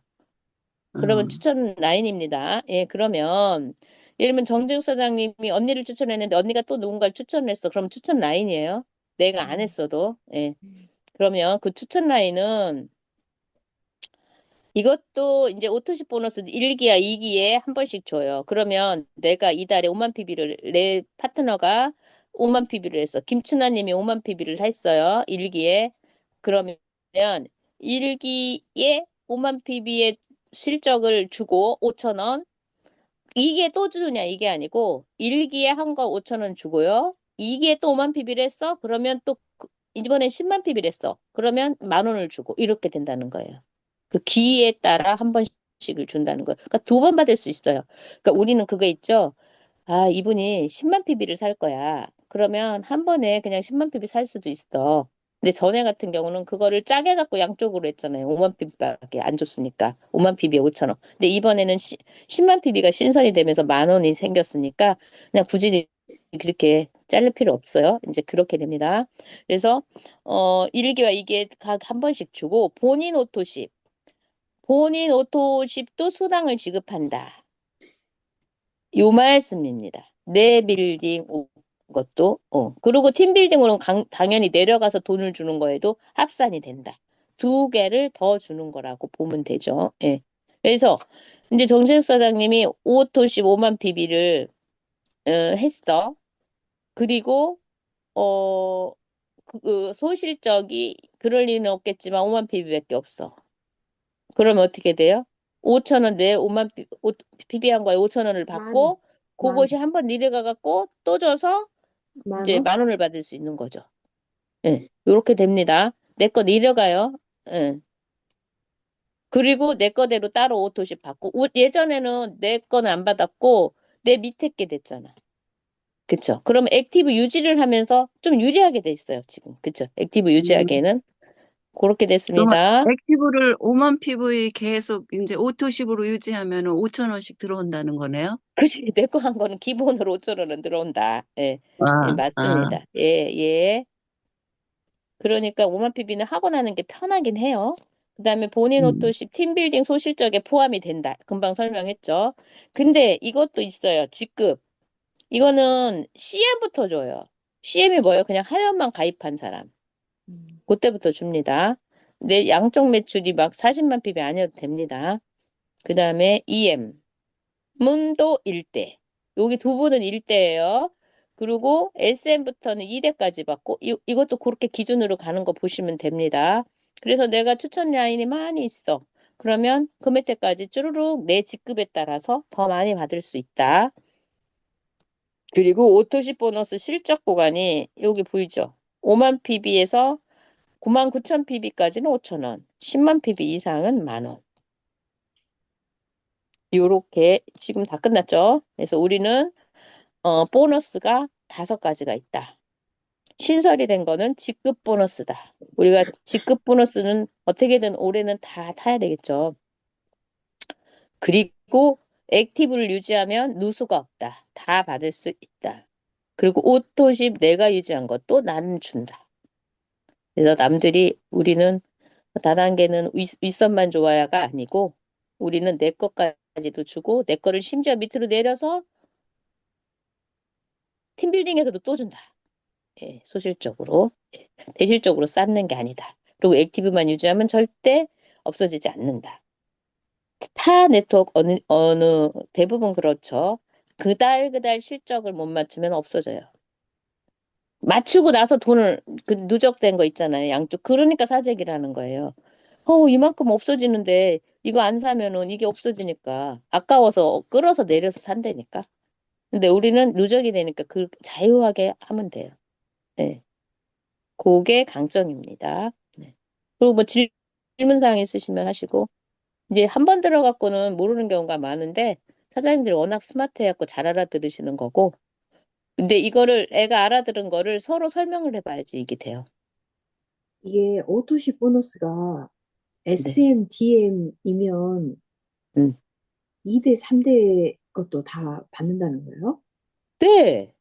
그러면 어, 추천 라인입니다. 예, 그러면 예를 들면 정재욱 사장님이 언니를 추천했는데 언니가 또 누군가를 추천했어. 그럼 추천 라인이에요. 내가 안 음. 했어도. 예. 그러면 그 추천 라인은 이것도 이제 오토십 보너스 1기야 2기에 한 번씩 줘요. 그러면 내가 이달에 5만 PB를 내 파트너가 5만 PB를 했어. 김춘하님이 5만 PB를 했어요. 1기에. 그러면 1기에 5만 PB의 실적을 주고 5천 원. 이게 또 주냐 이게 아니고 1기에 한 거 5천 원 주고요. 2기에 또 5만 PB를 했어. 그러면 또 이번에 10만 PB를 했어. 그러면 만 원을 주고 이렇게 된다는 거예요. 그 기에 따라 한 번씩을 준다는 거예요. 그러니까 두 번 받을 수 있어요. 그러니까 우리는 그거 있죠. 아, 이분이 10만 PB를 살 거야. 그러면 한 번에 그냥 10만 PB 살 수도 있어. 근데 전에 같은 경우는 그거를 짜게 갖고 양쪽으로 했잖아요. 5만 PB밖에 안 줬으니까. 5만 PB에 5천 원. 근데 이번에는 10만 PB가 신설이 되면서 만 원이 생겼으니까 그냥 굳이 그렇게 자를 필요 없어요. 이제 그렇게 됩니다. 그래서 1기와 2기에 각 한 번씩 주고 본인 오토십도 수당을 지급한다. 요 말씀입니다. 내 빌딩 것도 그리고 팀 빌딩으로는 당연히 내려가서 돈을 주는 거에도 합산이 된다. 두 개를 더 주는 거라고 보면 되죠. 예. 그래서 이제 정재욱 사장님이 오토십 5만 PB를 했어. 그리고 어, 그 소실적이 그럴 리는 없겠지만 5만 PB밖에 없어. 그러면 어떻게 돼요? 5천 원 내 5만 PB한 거에 5천 원을 만 원. 받고 그것이 한 번 내려가 갖고 또 줘서 만 이제 원? 만 원을 받을 수 있는 거죠. 예. 요렇게 됩니다. 내 거 내려가요. 예. 그리고 내 거대로 따로 오토십 받고 예전에는 내 거는 안 받았고 내 밑에 게 됐잖아. 그쵸? 그러면 액티브 유지를 하면서 좀 유리하게 돼 있어요, 지금. 그쵸? 액티브 음, 유지하기에는 그렇게 그러면 됐습니다. 액티브를 5만 PV 계속 이제 오토십으로 유지하면 5천 원씩 들어온다는 거네요? 그치, 내 거 한 거는 기본으로 5천 원은 들어온다. 예, 예, 아, 아, 맞습니다. 예, 예. 그러니까 5만 PB는 하고 나는 게 편하긴 해요. 그다음에 본인 음, 오토십 팀빌딩 소실적에 포함이 된다. 금방 설명했죠. 근데 이것도 있어요. 직급. 이거는 CM부터 줘요. CM이 뭐예요? 그냥 하연만 가입한 사람. 음. 그때부터 줍니다. 내 양쪽 매출이 막 40만 PB 아니어도 됩니다. 그 다음에 EM. 문도 1대. 여기 두 분은 1대예요. 그리고 SM부터는 2대까지 받고 이것도 그렇게 기준으로 가는 거 보시면 됩니다. 그래서 내가 추천 라인이 많이 있어. 그러면 금액대까지 쭈루룩 내 직급에 따라서 더 많이 받을 수 있다. 그리고 오토시 보너스 실적 구간이 여기 보이죠? 5만 PB에서 9만 9천 PB까지는 5천 원, 10만 PB 이상은 만 원. 요렇게 지금 다 끝났죠? 그래서 우리는 보너스가 5가지가 있다. 신설이 된 거는 직급 보너스다. 우리가 직급 보너스는 어떻게든 올해는 다 타야 되겠죠. 그리고 액티브를 유지하면 누수가 없다. 다 받을 수 있다. 그리고 오토십 내가 유지한 것도 나는 준다. 그래서 남들이 우리는 다단계는 윗선만 좋아야가 아니고 우리는 내 것까지도 주고 내 거를 심지어 밑으로 내려서 팀빌딩에서도 또 준다. 예, 소실적으로. 예, 대실적으로 쌓는 게 아니다. 그리고 액티브만 유지하면 절대 없어지지 않는다. 타 네트워크 어느 대부분 그렇죠. 그달 실적을 못 맞추면 없어져요. 맞추고 나서 돈을 누적된 거 있잖아요. 양쪽. 그러니까 사재기라는 거예요. 이만큼 없어지는데 이거 안 사면은 이게 없어지니까 아까워서 끌어서 내려서 산다니까. 근데 우리는 누적이 되니까 그 자유하게 하면 돼요. 네. 그게 강점입니다. 네. 그리고 뭐 질문사항 있으시면 하시고 이제 한 번 들어갖고는 모르는 경우가 많은데 사장님들이 워낙 스마트해갖고 잘 알아들으시는 거고 근데 이거를 애가 알아들은 거를 서로 설명을 해봐야지 이게 돼요. 이게 오토시 보너스가 네. SM, DM이면 음. 2대, 3대 것도 다 받는다는 거예요? 네.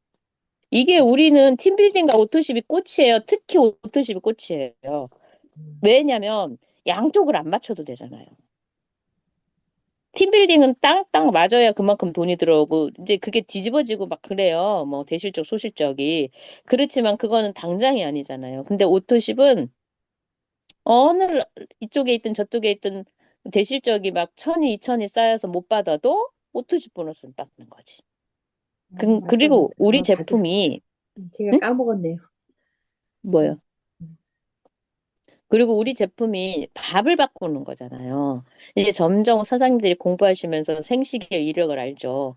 이게 우리는 팀빌딩과 오토십이 꽃이에요. 특히 오토십이 꽃이에요. 음. 왜냐면 양쪽을 안 맞춰도 되잖아요. 팀빌딩은 땅땅 맞아야 그만큼 돈이 들어오고 이제 그게 뒤집어지고 막 그래요. 뭐 대실적 소실적이. 그렇지만 그거는 당장이 아니잖아요. 근데 오토십은 어느 이쪽에 있든 저쪽에 있든 대실적이 막 천이 이천이 쌓여서 못 받아도 오토십 보너스는 받는 거지. 맞다, 맞다. 그리고 우리 아, 제품이 제가 응? 까먹었네요. 뭐요? 음, 음. 그리고 우리 제품이 밥을 바꾸는 거잖아요. 이제 점점 사장님들이 공부하시면서 생식의 이력을 알죠.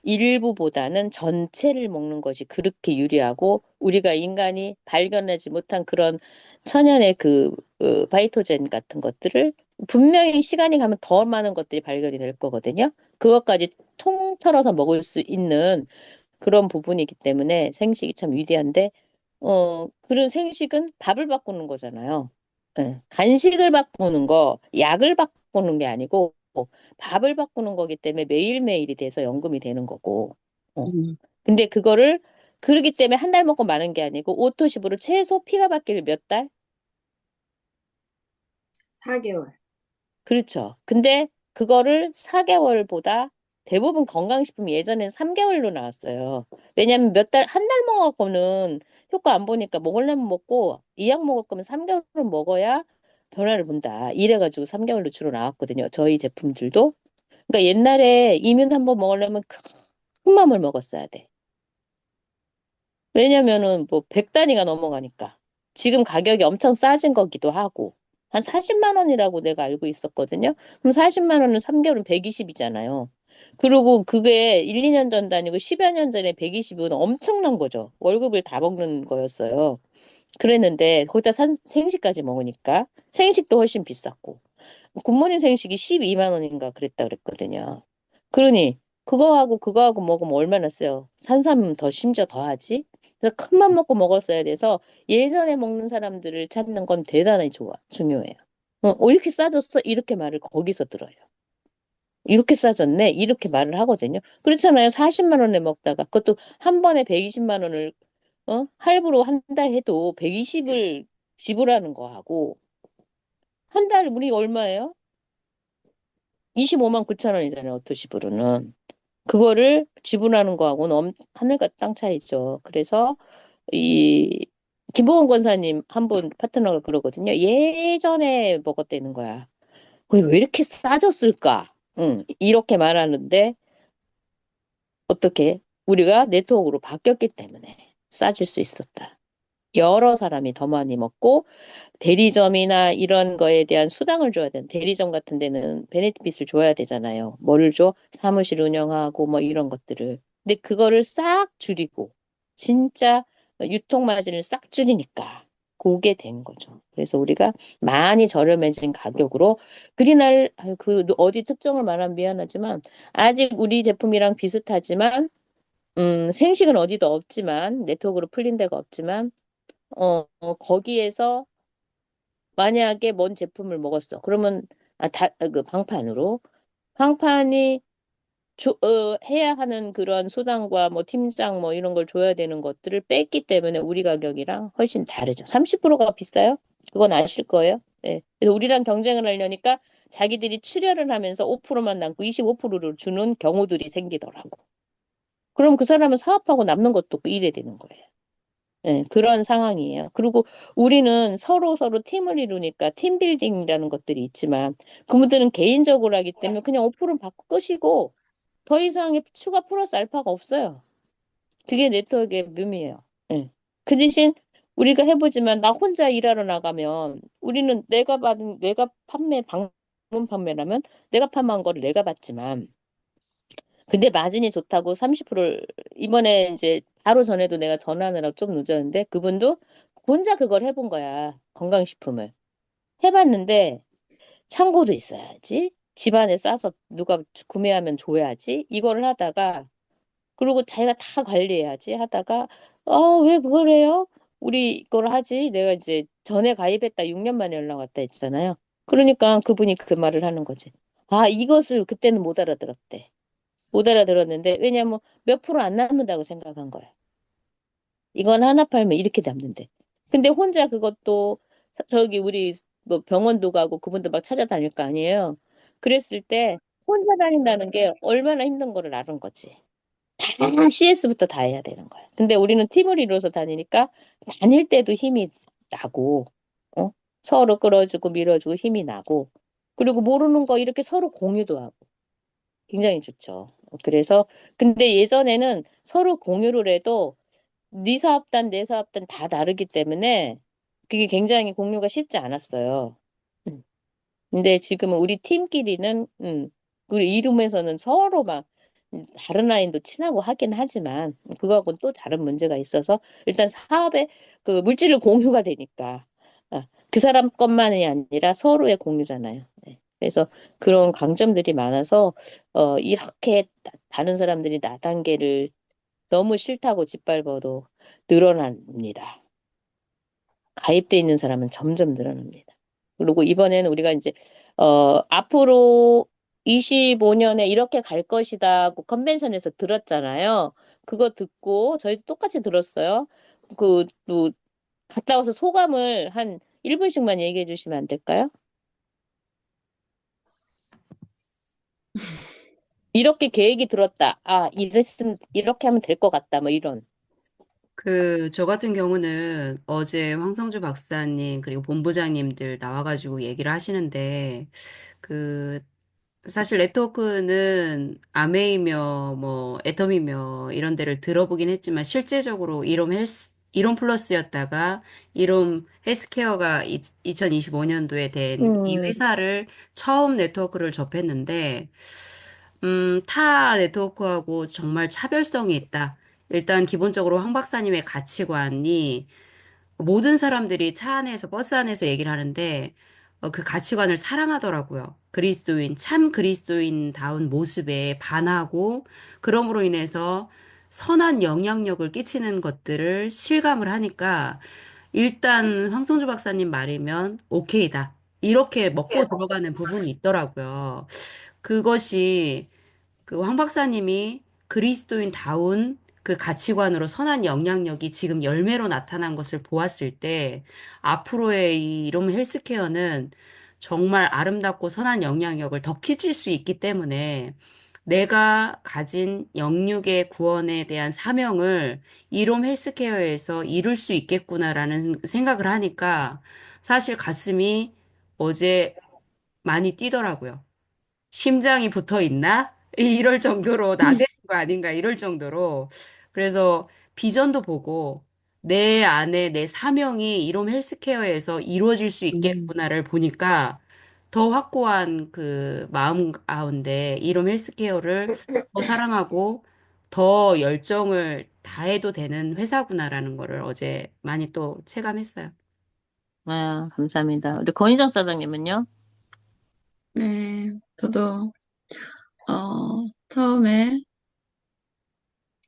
일부보다는 전체를 먹는 것이 그렇게 유리하고 우리가 인간이 발견하지 못한 그런 천연의 바이토젠 같은 것들을 분명히 시간이 가면 더 많은 것들이 발견이 될 거거든요. 그것까지 통틀어서 먹을 수 있는 그런 부분이기 때문에 생식이 참 위대한데, 그런 생식은 밥을 바꾸는 거잖아요. 예, 간식을 바꾸는 거, 약을 바꾸는 게 아니고, 밥을 바꾸는 거기 때문에 매일매일이 돼서 연금이 되는 거고, 어. 음, 근데 그거를, 그러기 때문에 한 달 먹고 마는 게 아니고, 오토십으로 최소 피가 받기를 몇 달? 4개월. 그렇죠. 근데 그거를 4개월보다 대부분 건강식품이 예전엔 3개월로 나왔어요. 왜냐면 한 달 먹어갖고는 효과 안 보니까 먹으려면 먹고 이 약 먹을 거면 3개월은 먹어야 변화를 본다. 이래가지고 3개월로 주로 나왔거든요. 저희 제품들도. 그러니까 옛날에 이뮨 한 번 먹으려면 큰 맘을 먹었어야 돼. 왜냐면은 뭐 100단위가 넘어가니까. 지금 가격이 엄청 싸진 거기도 하고. 한 40만 원이라고 내가 알고 있었거든요. 그럼 40만 원은 3개월은 120이잖아요. 그리고 그게 1, 2년 전도 아니고 10여 년 전에 120은 엄청난 거죠. 월급을 다 먹는 거였어요. 그랬는데 거기다 생식까지 먹으니까 생식도 훨씬 비쌌고. 굿모닝 생식이 12만 원인가 그랬다 그랬거든요. 그러니 그거하고 먹으면 얼마나 써요? 산삼 더 심지어 더 하지? 그래서 큰맘 먹고 먹었어야 돼서 예전에 먹는 사람들을 찾는 건 대단히 중요해요. 이렇게 싸졌어? 이렇게 말을 거기서 들어요. 이렇게 싸졌네? 이렇게 말을 하거든요. 그렇잖아요. 40만 원에 먹다가 그것도 한 번에 120만 원을 할부로 한다 해도 120을 지불하는 거하고 한 달 우리 얼마예요? 25만 9천 원이잖아요. 오토시브로는. 그거를 지불하는 거하고는 하늘과 땅 차이죠. 그래서 이 김보원 권사님 한 분 파트너가 그러거든요. 예전에 먹었다는 거야. 왜 이렇게 싸졌을까? 이렇게 말하는데 어떻게 우리가 네트워크로 바뀌었기 때문에 싸질 수 있었다. 여러 사람이 더 많이 먹고 대리점이나 이런 거에 대한 수당을 줘야 되는 대리점 같은 데는 베네핏을 줘야 되잖아요. 뭐를 줘? 사무실 운영하고 뭐 이런 것들을. 근데 그거를 싹 줄이고 진짜 유통 마진을 싹 줄이니까 그게 된 거죠. 그래서 우리가 많이 저렴해진 가격으로 그리날 그 어디 특정을 말하면 미안하지만 아직 우리 제품이랑 비슷하지만 생식은 어디도 없지만 네트워크로 풀린 데가 없지만 거기에서 만약에 뭔 제품을 먹었어. 그러면 그 방판으로 방판이 해야 하는 그런 수당과 뭐 팀장 뭐 이런 걸 줘야 되는 것들을 뺐기 때문에 우리 가격이랑 훨씬 다르죠. 30%가 비싸요? 그건 아실 거예요. 네. 그래서 우리랑 경쟁을 하려니까 자기들이 출혈을 하면서 5%만 남고 25%를 주는 경우들이 생기더라고. 그럼 그 사람은 사업하고 남는 것도 없고 이래 되는 거예요. 네, 그런 상황이에요. 그리고 우리는 서로 팀을 이루니까 팀빌딩이라는 것들이 있지만 그분들은 개인적으로 하기 때문에 그냥 5% 받고 끝이고 더 이상의 추가 플러스 알파가 없어요. 그게 네트워크의 묘미예요. 예. 그 대신 우리가 해보지만 나 혼자 일하러 나가면 우리는 내가 방문 판매라면 내가 판매한 거를 내가 받지만 근데 마진이 좋다고 30%를 이번에 이제 바로 전에도 내가 전화하느라 좀 늦었는데 그분도 혼자 그걸 해본 거야. 건강식품을. 해봤는데 창고도 있어야지. 집안에 싸서 누가 구매하면 줘야지. 이거를 하다가 그리고 자기가 다 관리해야지 하다가 왜 그걸 해요? 우리 이걸 하지. 내가 이제 전에 가입했다 6년 만에 연락 왔다 했잖아요. 그러니까 그분이 그 말을 하는 거지. 아, 이것을 그때는 못 알아들었대. 못 알아들었는데 왜냐면 몇 프로 안 남는다고 생각한 거야. 이건 하나 팔면 이렇게 남는데. 근데 혼자 그것도 저기 우리 뭐 병원도 가고 그분도 막 찾아다닐 거 아니에요. 그랬을 때 혼자 다닌다는 게 얼마나 힘든 거를 아는 거지. 다 CS부터 다 해야 되는 거야. 근데 우리는 팀을 이루어서 다니니까 다닐 때도 힘이 나고, 어? 서로 끌어주고 밀어주고 힘이 나고, 그리고 모르는 거 이렇게 서로 공유도 하고. 굉장히 좋죠. 그래서 근데 예전에는 서로 공유를 해도 네 사업단 내 사업단 다 다르기 때문에 그게 굉장히 공유가 쉽지 않았어요. 음. 근데 지금은 우리 팀끼리는 우리 이룸에서는 서로 막 다른 라인도 친하고 하긴 하지만 그거하고는 또 다른 문제가 있어서 일단 사업에 그 물질을 공유가 되니까 그 사람 것만이 아니라 서로의 공유잖아요. 네. 그래서 그런 강점들이 많아서 이렇게 다른 사람들이 나 단계를 너무 싫다고 짓밟아도 늘어납니다. 가입돼 있는 사람은 점점 늘어납니다. 그리고 이번에는 우리가 이제 앞으로 25년에 이렇게 갈 것이다고 컨벤션에서 들었잖아요. 그거 듣고 저희도 똑같이 들었어요. 또 갔다 와서 소감을 한 1분씩만 얘기해 주시면 안 될까요? 이렇게 계획이 들었다. 아, 이랬으면 이렇게 하면 될 것 같다. 뭐 이런. 저 같은 경우는 어제 황성주 박사님, 그리고 본부장님들 나와가지고 얘기를 하시는데, 그, 사실 네트워크는 아메이며, 뭐, 애텀이며, 이런 데를 들어보긴 했지만, 실제적으로 이론 플러스였다가, 이론 헬스케어가 2025년도에 된 이 음, 회사를 처음 네트워크를 접했는데, 타 네트워크하고 정말 차별성이 있다. 일단 기본적으로 황 박사님의 가치관이 모든 사람들이 차 안에서 버스 안에서 얘기를 하는데 그 가치관을 사랑하더라고요. 참 그리스도인다운 모습에 반하고 그럼으로 인해서 선한 영향력을 끼치는 것들을 실감을 하니까 일단 황성주 박사님 말이면 오케이다. 이렇게 먹고 들어가는 부분이 있더라고요. 그것이 그 황 박사님이 그리스도인다운 그 가치관으로 선한 영향력이 지금 열매로 나타난 것을 보았을 때 앞으로의 이 이롬 헬스케어는 정말 아름답고 선한 영향력을 더 끼칠 수 있기 때문에 내가 가진 영육의 구원에 대한 사명을 이롬 헬스케어에서 이룰 수 있겠구나라는 생각을 하니까 사실 가슴이 어제 많이 뛰더라고요. 심장이 붙어 있나? 이럴 정도로 나대는 거 아닌가? 이럴 정도로. 그래서 비전도 보고 내 안에 내 사명이 이롬 헬스케어에서 이루어질 수 음, 있겠구나를 보니까 더 확고한 그 마음 가운데 이롬 헬스케어를 더 사랑하고 더 열정을 다해도 되는 회사구나라는 거를 어제 많이 또 체감했어요. 아, 감사합니다. 우리 권희정 사장님은요? 네, 저도 처음에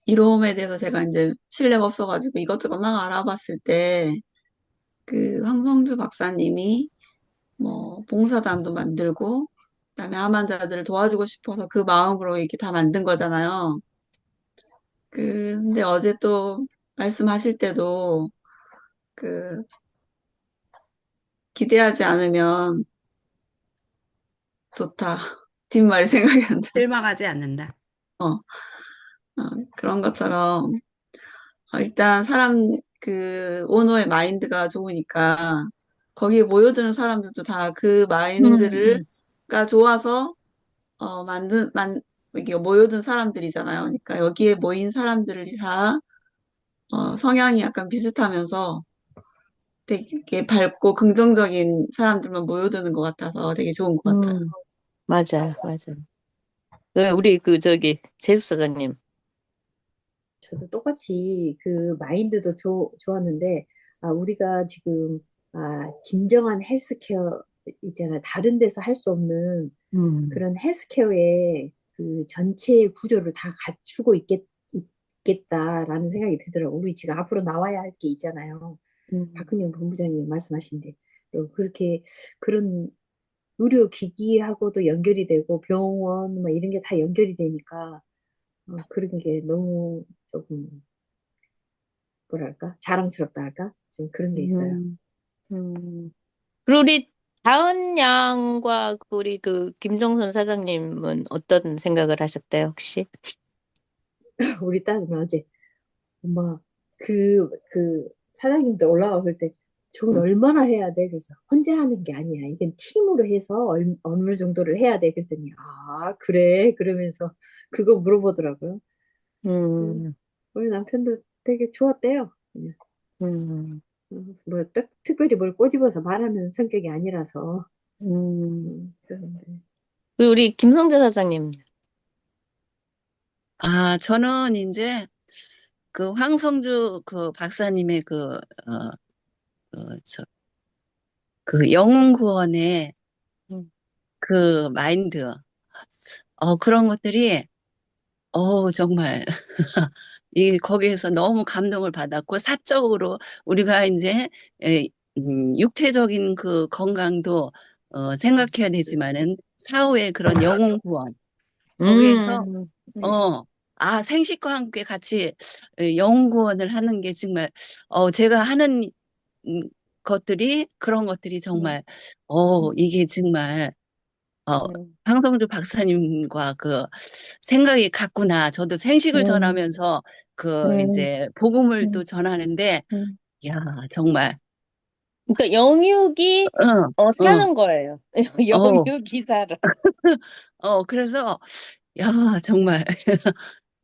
이로움에 대해서 제가 이제 신뢰가 없어가지고 이것저것 막 알아봤을 때 그 황성주 박사님이 뭐 봉사단도 만들고 그다음에 암 환자들을 도와주고 싶어서 그 마음으로 이렇게 다 만든 거잖아요. 근데 어제 또 말씀하실 때도 그 기대하지 않으면 좋다. 뒷말이 생각이 안 나. 실망하지 않는다. 어, 그런 것처럼 일단 사람 오너의 마인드가 좋으니까 거기에 모여드는 사람들도 다 그 음, 마인드가 좋아서 만든 만 이게 모여든 사람들이잖아요. 그러니까 여기에 모인 사람들이 다 성향이 약간 비슷하면서 되게 밝고 긍정적인 사람들만 모여드는 것 같아서 되게 좋은 것 같아요. 음, 맞아요, 맞아요. 우리 저기 재수 사장님. 저도 똑같이 그 마인드도 좋았는데, 우리가 지금, 진정한 헬스케어 있잖아요. 다른 데서 할 수 없는 음, 그런 헬스케어의 그 전체의 구조를 다 갖추고 있겠다라는 생각이 들더라고요. 우리 지금 앞으로 나와야 할 게 있잖아요. 음, 박근영 본부장님 말씀하신데. 그렇게 그런 의료기기하고도 연결이 되고 병원 뭐 이런 게 다 연결이 되니까 그런 게 너무 조금 뭐랄까 자랑스럽다 할까 좀 그런 게 있어요. 음, 음. 그리고 우리 다은 양과 우리 김종선 사장님은 어떤 생각을 하셨대요, 혹시? 우리 딸은 어제 엄마 그 사장님들 올라갔을 때 저건 얼마나 해야 돼? 그래서 혼자 하는 게 아니야. 이건 팀으로 해서 어느 정도를 해야 돼. 그랬더니 그래 그러면서 그거 물어보더라고요. 음, 음, 우리 남편도 되게 좋았대요. 그냥 음, 뭐 특별히 뭘 꼬집어서 말하는 성격이 아니라서 음. 그런데 그리고 우리 김성재 사장님. 저는 이제 그 황성주 그 박사님의 영웅구원의 음, 그 마인드, 그런 것들이, 정말, 거기에서 너무 감동을 받았고, 사적으로 우리가 이제, 육체적인 그 건강도, 생각해야 되지만은, 사후에 그런 영웅구원, 거기에서, 음, 어, 생식과 함께 같이 영웅구원을 하는 게 정말, 제가 하는 음, 그런 것들이 음, 정말, 이게 정말, 어, 음, 황성주 박사님과 생각이 같구나. 저도 생식을 음, 전하면서 음, 이제 복음을 또 음, 전하는데, 음. 야, 정말, 그러니까 영육이 응, 응, 사는 거예요. 어, 영육이 살아. 그래서, 야, 정말,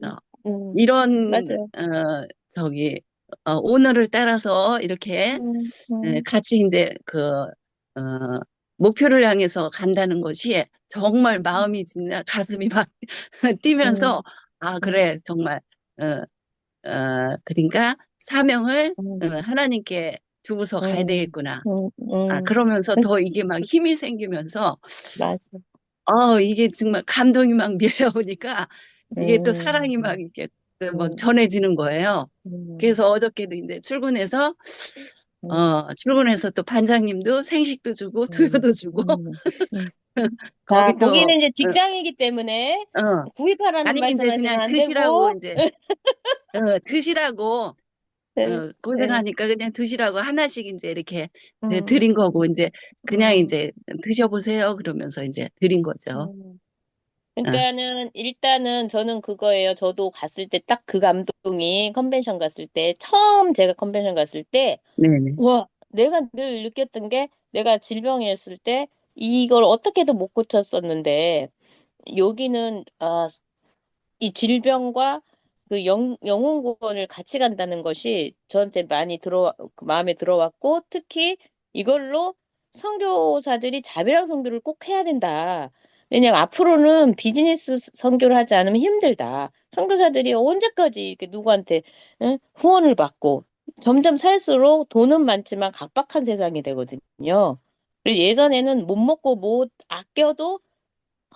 음, 어, 음, 이런, 맞아요. 오늘을 따라서 이렇게 음, 같이 이제 목표를 향해서 간다는 것이 정말 마음이 진짜 가슴이 막 음, 뛰면서, 음, 그래, 정말, 어, 그러니까 사명을 음, 하나님께 두고서 가야 음, 되겠구나. 음, 그러면서 더 이게 막 힘이 생기면서, 맞아. 이게 정말 감동이 막 밀려오니까 이게 또 음, 사랑이 막 이렇게 또막 음, 전해지는 거예요. 음, 그래서 어저께도 이제 음, 출근해서 또 반장님도 생식도 주고 음, 투여도 주고 음, 음. 자, 거기 또 거기는 이제 직장이기 때문에 구입하라는 아니 이제 말씀하시면 그냥 안 드시라고 되고, 이제 드시라고 네, 네, 고생하니까 그냥 드시라고 하나씩 이제 이렇게 음, 드린 거고 이제 그냥 음, 이제 드셔보세요 그러면서 이제 드린 거죠. 음. 어, 그러니까는 일단은 저는 그거예요. 저도 갔을 때 딱 그 감동이 컨벤션 갔을 때 처음 제가 컨벤션 갔을 때 네네. 와, 내가 늘 느꼈던 게 내가 질병이었을 때 이걸 어떻게든 못 고쳤었는데 여기는 이 질병과 그 영혼구원을 같이 간다는 것이 저한테 많이 마음에 들어왔고, 특히 이걸로 선교사들이 자비랑 선교를 꼭 해야 된다. 왜냐면 앞으로는 비즈니스 선교를 하지 않으면 힘들다. 선교사들이 언제까지 이렇게 누구한테 응? 후원을 받고 점점 살수록 돈은 많지만 각박한 세상이 되거든요. 그리고 예전에는 못 먹고 못 아껴도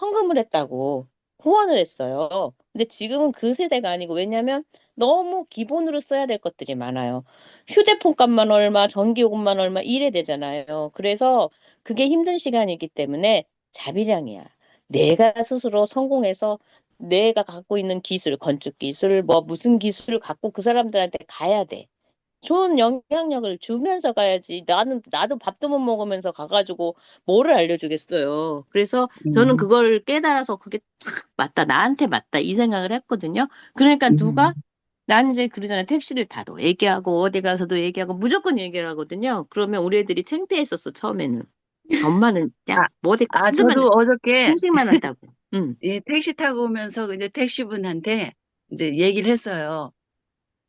헌금을 했다고 후원을 했어요. 근데 지금은 그 세대가 아니고 왜냐면 너무 기본으로 써야 될 것들이 많아요. 휴대폰 값만 얼마, 전기요금만 얼마 이래 되잖아요. 그래서 그게 힘든 시간이기 때문에 자비량이야. 내가 스스로 성공해서 내가 갖고 있는 기술, 건축 기술, 뭐 무슨 기술을 갖고 그 사람들한테 가야 돼. 좋은 영향력을 주면서 가야지. 나도 밥도 못 먹으면서 가가지고 뭐를 알려주겠어요. 그래서 저는 음, 그걸 깨달아서 그게 딱 맞다. 나한테 맞다. 이 생각을 했거든요. 그러니까 누가, 음. 나는 이제 그러잖아요. 택시를 타도 얘기하고, 어디 가서도 얘기하고, 무조건 얘기를 하거든요. 그러면 우리 애들이 창피했었어, 처음에는. 엄마는 아, 그냥 뭐 어디 가기만, 저도 어저께 상식만 한다고. 응. 예, 택시 타고 오면서 이제 택시분한테 이제 얘기를 했어요.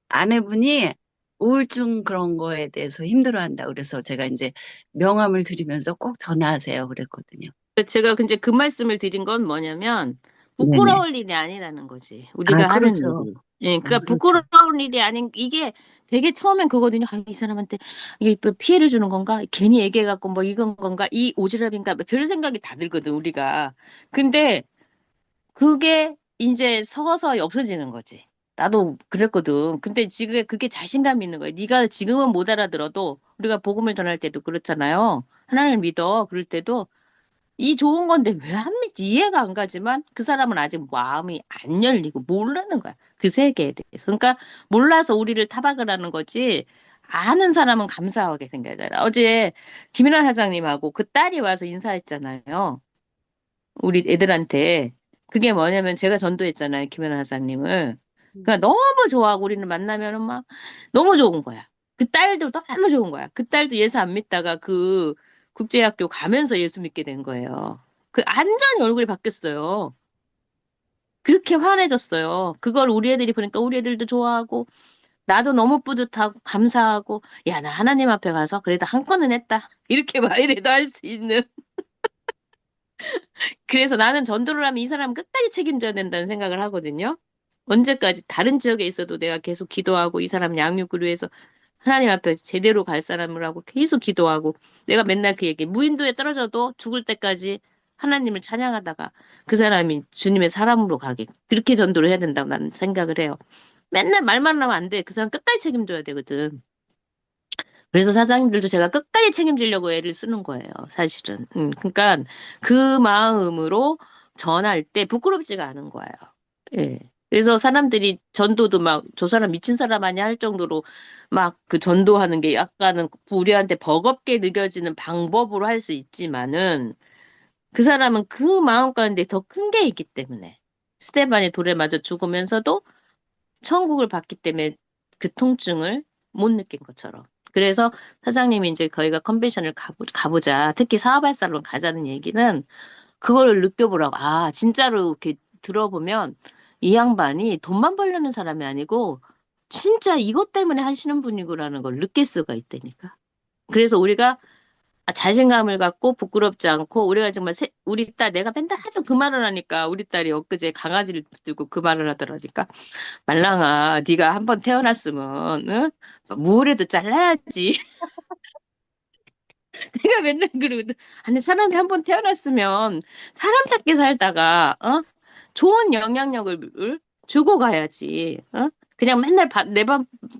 아내분이 우울증 그런 거에 대해서 힘들어한다. 그래서 제가 이제 명함을 드리면서 꼭 전화하세요. 그랬거든요. 제가 근데 그 말씀을 드린 건 뭐냐면 네네. 부끄러울 일이 아니라는 거지. 아, 우리가 하는 그렇죠. 일이. 예, 아, 그러니까 그렇죠. 부끄러울 일이 아닌 이게 되게 처음엔 그거거든요. 아, 이 사람한테 이게 뭐 피해를 주는 건가? 괜히 얘기해갖고 뭐 이건 건가? 이 오지랖인가? 뭐 별 생각이 다 들거든 우리가. 근데 그게 이제 서서히 없어지는 거지. 나도 그랬거든. 근데 지금 그게 자신감 있는 거야. 네가 지금은 못 알아들어도 우리가 복음을 전할 때도 그렇잖아요. 하나님을 믿어. 그럴 때도 이 좋은 건데 왜 안 믿지? 이해가 안 가지만 그 사람은 아직 마음이 안 열리고 모르는 거야. 그 세계에 대해서. 그러니까 몰라서 우리를 타박을 하는 거지. 아는 사람은 감사하게 생겨야 돼. 어제 김인환 사장님하고 그 딸이 와서 인사했잖아요. 우리 애들한테. 그게 뭐냐면 제가 전도했잖아요. 김인환 사장님을. 그러니까 너무 좋아하고 우리는 만나면은 막 너무 좋은 거야. 그 딸도 너무 좋은 거야. 그 딸도 예수 안 믿다가 그 국제학교 가면서 예수 믿게 된 거예요. 그 완전히 얼굴이 바뀌었어요. 그렇게 환해졌어요. 그걸 우리 애들이 보니까 우리 애들도 좋아하고 나도 너무 뿌듯하고 감사하고 야, 나 하나님 앞에 가서 그래도 한 건은 했다. 이렇게 말이라도 할 수 있는. 그래서 나는 전도를 하면 이 사람 끝까지 책임져야 된다는 생각을 하거든요. 언제까지 다른 지역에 있어도 내가 계속 기도하고 이 사람 양육을 위해서 하나님 앞에 제대로 갈 사람을 하고 계속 기도하고 내가 맨날 그 얘기 무인도에 떨어져도 죽을 때까지 하나님을 찬양하다가 그 사람이 주님의 사람으로 가게 그렇게 전도를 해야 된다고 나는 생각을 해요. 맨날 말만 하면 안 돼. 그 사람 끝까지 책임져야 되거든. 그래서 사장님들도 제가 끝까지 책임지려고 애를 쓰는 거예요, 사실은. 그러니까 그 마음으로 전할 때 부끄럽지가 않은 거예요. 예. 그래서 사람들이 전도도 막 저 사람 미친 사람 아니야 할 정도로 막 그 전도하는 게 약간은 우리한테 버겁게 느껴지는 방법으로 할 수 있지만은 그 사람은 그 마음 가운데 더 큰 게 있기 때문에 스테반이 돌에 맞아 죽으면서도 천국을 받기 때문에 그 통증을 못 느낀 것처럼. 그래서 사장님이 이제 저희가 컨벤션을 가보자. 특히 사업할사로 가자는 얘기는 그거를 느껴보라고. 아, 진짜로 이렇게 들어보면 이 양반이 돈만 벌려는 사람이 아니고 진짜 이것 때문에 하시는 분이구라는 걸 느낄 수가 있다니까. 그래서 우리가 자신감을 갖고 부끄럽지 않고 우리가 정말 우리 딸 내가 맨날 하도 그 말을 하니까 우리 딸이 엊그제 강아지를 들고 그 말을 하더라니까. 말랑아, 네가 한번 태어났으면 응? 무을에도 잘라야지. 내가 맨날 그러거든. 아니 사람이 한번 태어났으면 사람답게 살다가 좋은 영향력을 주고 가야지. 그냥 맨날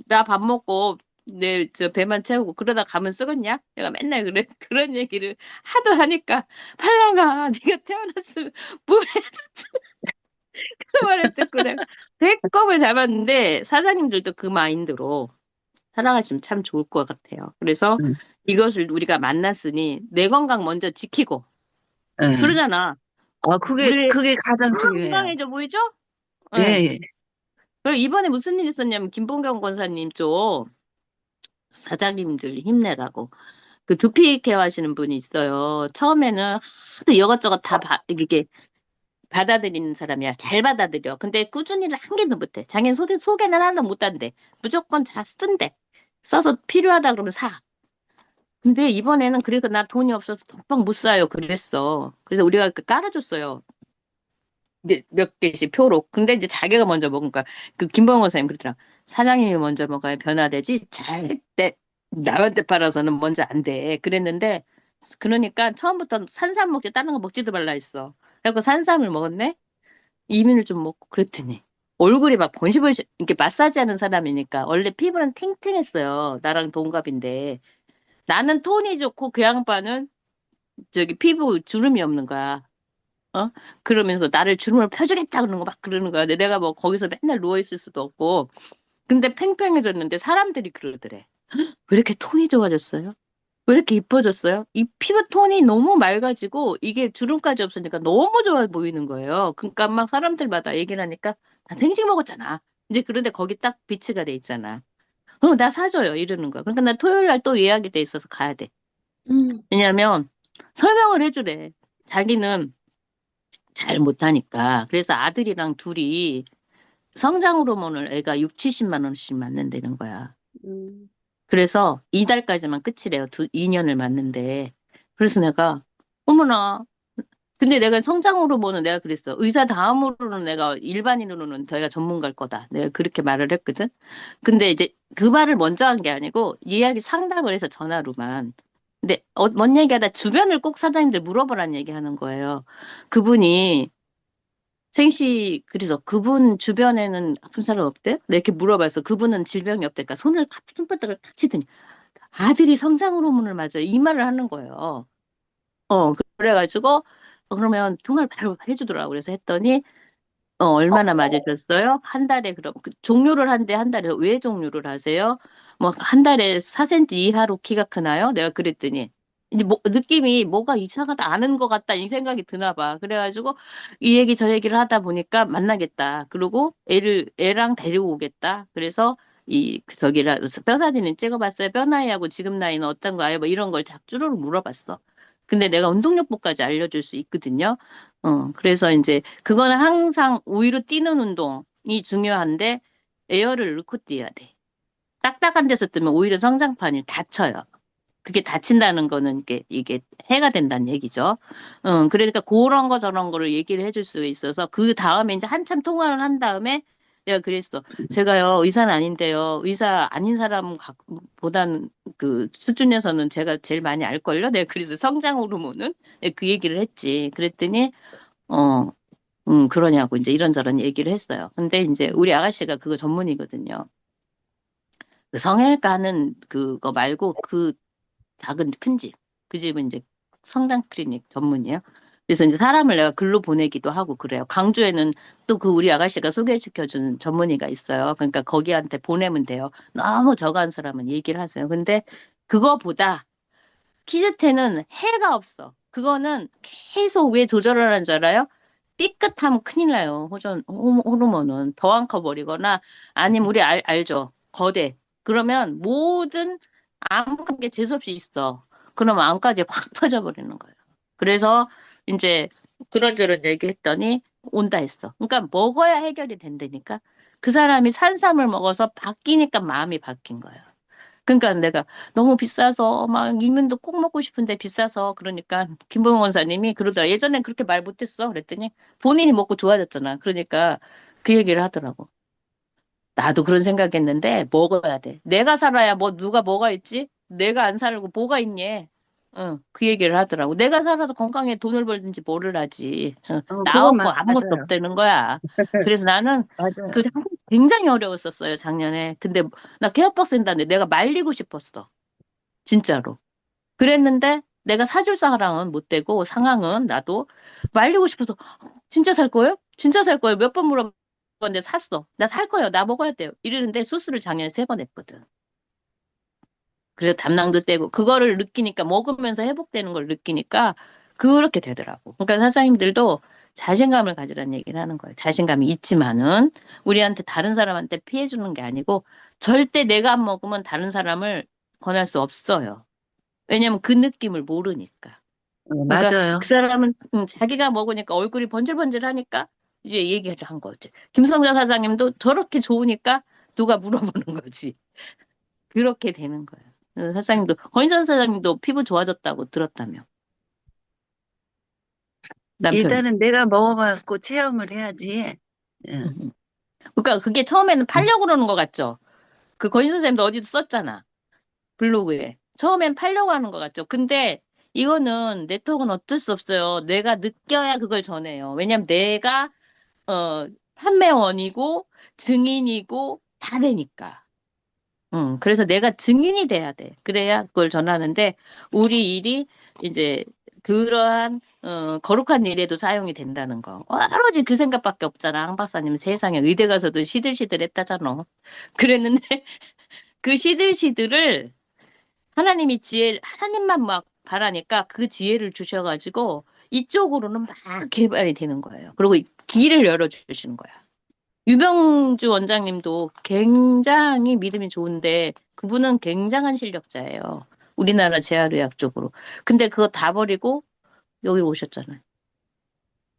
나 밥 먹고 내 저 배만 채우고 그러다 가면 쓰겠냐? 내가 맨날 그래 그런 얘기를 하도 하니까 팔랑아, 네가 태어났으면 무을에도 그 말을 듣고 내가 배꼽을 잡았는데 사장님들도 그 마인드로 살아가시면 참 좋을 것 같아요. 그래서 음, 이것을 우리가 만났으니 내 건강 먼저 지키고 예. 그러잖아. 그게, 우리 그게 가장 중요해요. 건강해져 보이죠? 예, 예. 예. 그리고 이번에 무슨 일 있었냐면 김봉경 권사님 쪽 사장님들 힘내라고 그 두피 케어 하시는 분이 있어요. 처음에는 하도 이것저것 다 이렇게 받아들이는 사람이야. 잘 받아들여. 근데 꾸준히를 한 개도 못해. 자기는 소개는 하나도 못한대. 무조건 다 쓴대. 써서 필요하다 그러면 사. 근데 이번에는 그래도 나 돈이 없어서 덕방 못 사요. 그랬어. 그래서 우리가 그 깔아줬어요. 몇 개씩 표로. 근데 이제 자기가 먼저 먹은 거야. 그 김봉원 선생님 그러더라. 사장님이 먼저 먹어야 변화되지. 절대 남한테 팔아서는 먼저 안 돼. 그랬는데 그러니까 처음부터 산삼 먹지 다른 거 먹지도 말라 했어. 그래서 산삼을 먹었네. 이민을 좀 먹고 그랬더니 얼굴이 막 번시번시 이렇게 마사지 하는 사람이니까 원래 피부는 탱탱했어요. 나랑 동갑인데 나는 톤이 좋고 그 양반은 저기 피부 주름이 없는 거야. 어? 그러면서 나를 주름을 펴주겠다 그러는 거 막 그러는 거야. 근데 내가 뭐 거기서 맨날 누워 있을 수도 없고. 근데 팽팽해졌는데 사람들이 그러더래. 왜 이렇게 톤이 좋아졌어요? 왜 이렇게 이뻐졌어요? 이 피부 톤이 너무 맑아지고 이게 주름까지 없으니까 너무 좋아 보이는 거예요. 그러니까 막 사람들마다 얘기를 하니까 나 생식 먹었잖아. 이제 그런데 거기 딱 비치가 돼 있잖아. 그럼 나 사줘요 이러는 거야. 그러니까 나 토요일 날 또 예약이 돼 있어서 가야 돼. 음, 왜냐면 설명을 해주래. 자기는 잘 못하니까. 그래서 아들이랑 둘이 성장 호르몬을 애가 6, 70만 원씩 맞는다는 거야. 음, 그래서 이달까지만 끝이래요. 2년을 맞는데. 그래서 내가 어머나. 근데 내가 성장 호르몬은 내가 그랬어. 의사 다음으로는 내가 일반인으로는 내가 전문가일 거다. 내가 그렇게 말을 했거든. 근데 이제 그 말을 먼저 한 게 아니고 이야기 상담을 해서 전화로만. 근데 뭔 얘기하다 주변을 꼭 사장님들 물어보라는 얘기 하는 거예요. 그분이 그래서 그분 주변에는 아픈 사람 없대? 내 이렇게 물어봐서 그분은 질병이 없대니까 손바닥을 탁 치더니 아들이 성장 호르몬을 맞아요. 이 말을 하는 거예요. 그래가지고 그러면 통화를 바로 해주더라고. 그래서 했더니 얼마나 맞으셨어요? 한 달에 그럼 종료를 한대 한 달에 왜 종료를 하세요? 뭐 한 달에 4cm 이하로 키가 크나요? 내가 그랬더니 이제 느낌이 뭐가 이상하다 아는 것 같다 이 생각이 드나 봐. 그래가지고 이 얘기 저 얘기를 하다 보니까 만나겠다. 그리고 애랑 데리고 오겠다. 그래서 저기라 뼈 사진을 찍어봤어요. 뼈 나이하고 지금 나이는 어떤 거예요? 뭐 이런 걸 작주로를 물어봤어. 근데 내가 운동요법까지 알려줄 수 있거든요. 그래서 이제 그거는 항상 우위로 뛰는 운동이 중요한데 에어를 넣고 뛰어야 돼. 딱딱한 데서 뜨면 오히려 성장판이 다쳐요. 그게 다친다는 거는 이게 해가 된다는 얘기죠. 그러니까 그런 거 저런 거를 얘기를 해줄 수가 있어서 그 다음에 이제 한참 통화를 한 다음에 내가 그랬어. 제가요, 의사는 아닌데요. 의사 아닌 보다는 그 수준에서는 제가 제일 많이 알걸요? 내가 그래서 성장 호르몬은 내가 그 얘기를 했지. 그랬더니, 어, 그러냐고 이제 이런저런 얘기를 했어요. 근데 이제 우리 아가씨가 그거 전문이거든요. 그 성형외과는 그거 말고 그 작은 큰 집. 그 집은 이제 성당 클리닉 전문이에요. 그래서 이제 사람을 내가 글로 보내기도 하고 그래요. 광주에는 또 그 우리 아가씨가 소개시켜주는 전문의가 있어요. 그러니까 거기한테 보내면 돼요. 너무 저간 사람은 얘기를 하세요. 근데 그거보다 키즈텐은 해가 없어. 그거는 계속 왜 조절을 하는 줄 알아요? 삐끗하면 큰일 나요. 호르몬은 더 안 커버리거나 아니면 우리 알죠? 거대. 그러면 모든 암흑한 게 재수없이 있어. 그러면 암까지 확 퍼져버리는 거예요. 그래서 이제 그런저런 얘기했더니 온다 했어. 그러니까 먹어야 해결이 된다니까. 그 사람이 산삼을 먹어서 바뀌니까 마음이 바뀐 거예요. 그러니까 내가 너무 비싸서 막 이민도 꼭 먹고 싶은데 비싸서 그러니까 김봉원 원사님이 그러더라. 예전엔 그렇게 말 못했어. 그랬더니 본인이 먹고 좋아졌잖아. 그러니까 그 얘기를 하더라고. 나도 그런 생각했는데 먹어야 돼. 내가 살아야 뭐 누가 뭐가 있지? 내가 안 살고 뭐가 있니? 응, 그 얘기를 하더라고. 내가 살아서 건강에 돈을 벌든지 뭐를 하지. 응, 나 그거 없고 아무것도 맞아요. 없다는 거야. 그래서 나는 맞아요. 그 굉장히 어려웠었어요, 작년에. 근데 나 개업박 쓴다는데 내가 말리고 싶었어. 진짜로. 그랬는데 내가 사줄 사람은 못 되고 상황은 나도 말리고 싶어서 진짜 살 거예요? 진짜 살 거예요? 몇 번 물어봤는데 샀어. 나 살 거예요. 나 먹어야 돼요. 이러는데 수술을 작년에 3번 했거든. 그래서 담낭도 떼고 그거를 느끼니까 먹으면서 회복되는 걸 느끼니까 그렇게 되더라고. 그러니까 사장님들도 자신감을 가지라는 얘기를 하는 거예요. 자신감이 있지만은 우리한테 다른 사람한테 피해 주는 게 아니고 절대 내가 안 먹으면 다른 사람을 권할 수 없어요. 왜냐면 그 느낌을 모르니까. 그러니까 맞아요. 그 사람은 자기가 먹으니까 얼굴이 번질번질하니까 이제 얘기를 한 거지. 김성자 사장님도 저렇게 좋으니까 누가 물어보는 거지. 그렇게 되는 거야. 사장님도 권인선 사장님도 피부 좋아졌다고 들었다며 남편이. 일단은 내가 먹어갖고 체험을 해야지. 예. 음. 그러니까 그게 처음에는 팔려고 그러는 것 같죠. 그 권인선 선생님도 어디도 썼잖아. 블로그에. 처음엔 팔려고 하는 것 같죠. 근데 이거는 네트워크는 어쩔 수 없어요. 내가 느껴야 그걸 전해요. 왜냐면 내가 판매원이고 증인이고 다 되니까. 그래서 내가 증인이 돼야 돼. 그래야 그걸 전하는데 우리 일이 이제 그러한 거룩한 일에도 사용이 된다는 거. 오로지 그 생각밖에 없잖아. 황 박사님 세상에 의대 가서도 시들시들 했다잖아. 그랬는데 그 시들시들을 하나님이 하나님만 막 바라니까 그 지혜를 주셔가지고 이쪽으로는 막 개발이 되는 거예요. 그리고 길을 열어주시는 거야. 유병주 원장님도 굉장히 믿음이 좋은데 그분은 굉장한 실력자예요. 우리나라 재활의학 쪽으로. 근데 그거 다 버리고 여기로 오셨잖아요.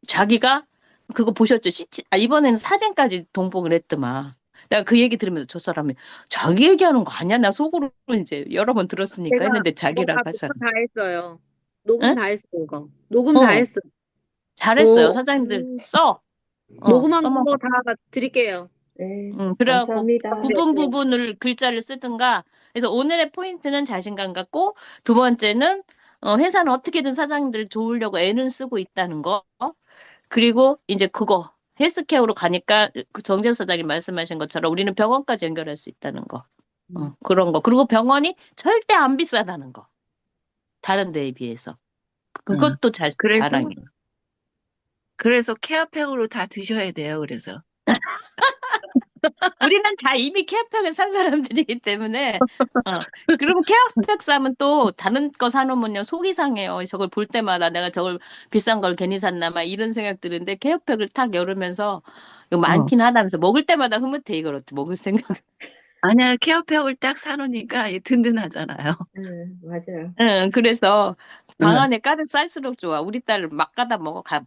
자기가 그거 보셨죠? 이번에는 사진까지 동봉을 했더만. 내가 그 얘기 들으면서 저 사람이 자기 얘기하는 거 아니야? 나 속으로 이제 여러 번 들었으니까 제가 했는데 그거 자기라고 다 하잖아. 녹음 다 했어요. 녹음 응? 다 했어요, 이거. 녹음 다 어, 했어. 잘했어요. 오, 사장님들 써. 녹음한 써먹어. 거 다 드릴게요. 네, 그래갖고 감사합니다. 부분 네. 부분을 글자를 쓰든가. 그래서 오늘의 포인트는 자신감 갖고 두 번째는 회사는 어떻게든 사장님들 좋으려고 애는 쓰고 있다는 거. 그리고 이제 그거 헬스케어로 가니까 그 정재수 사장님 말씀하신 것처럼 우리는 병원까지 연결할 수 있다는 거. 그런 거. 그리고 병원이 절대 안 비싸다는 거. 다른 데에 비해서. 응. 그것도 그래서, 자랑이에요. 그래서 케어팩으로 다 드셔야 돼요. 그래서. 우리는 다 이미 케어팩을 산 사람들이기 때문에, 그러면 케어팩 사면 또 다른 거 사놓으면요, 속이 상해요. 저걸 볼 때마다 내가 저걸 비싼 걸 괜히 샀나, 막 이런 생각 드는데, 케어팩을 탁 열으면서, 이거 어. 많긴 하다면서, 먹을 때마다 흐뭇해, 이걸 어떻게 먹을 생각. 아니야, 케어팩을 딱 사놓으니까 든든하잖아요. 맞아요. 응, 그래서 방 응. 안에 가득 쌀수록 좋아. 우리 딸 막 가다 먹어.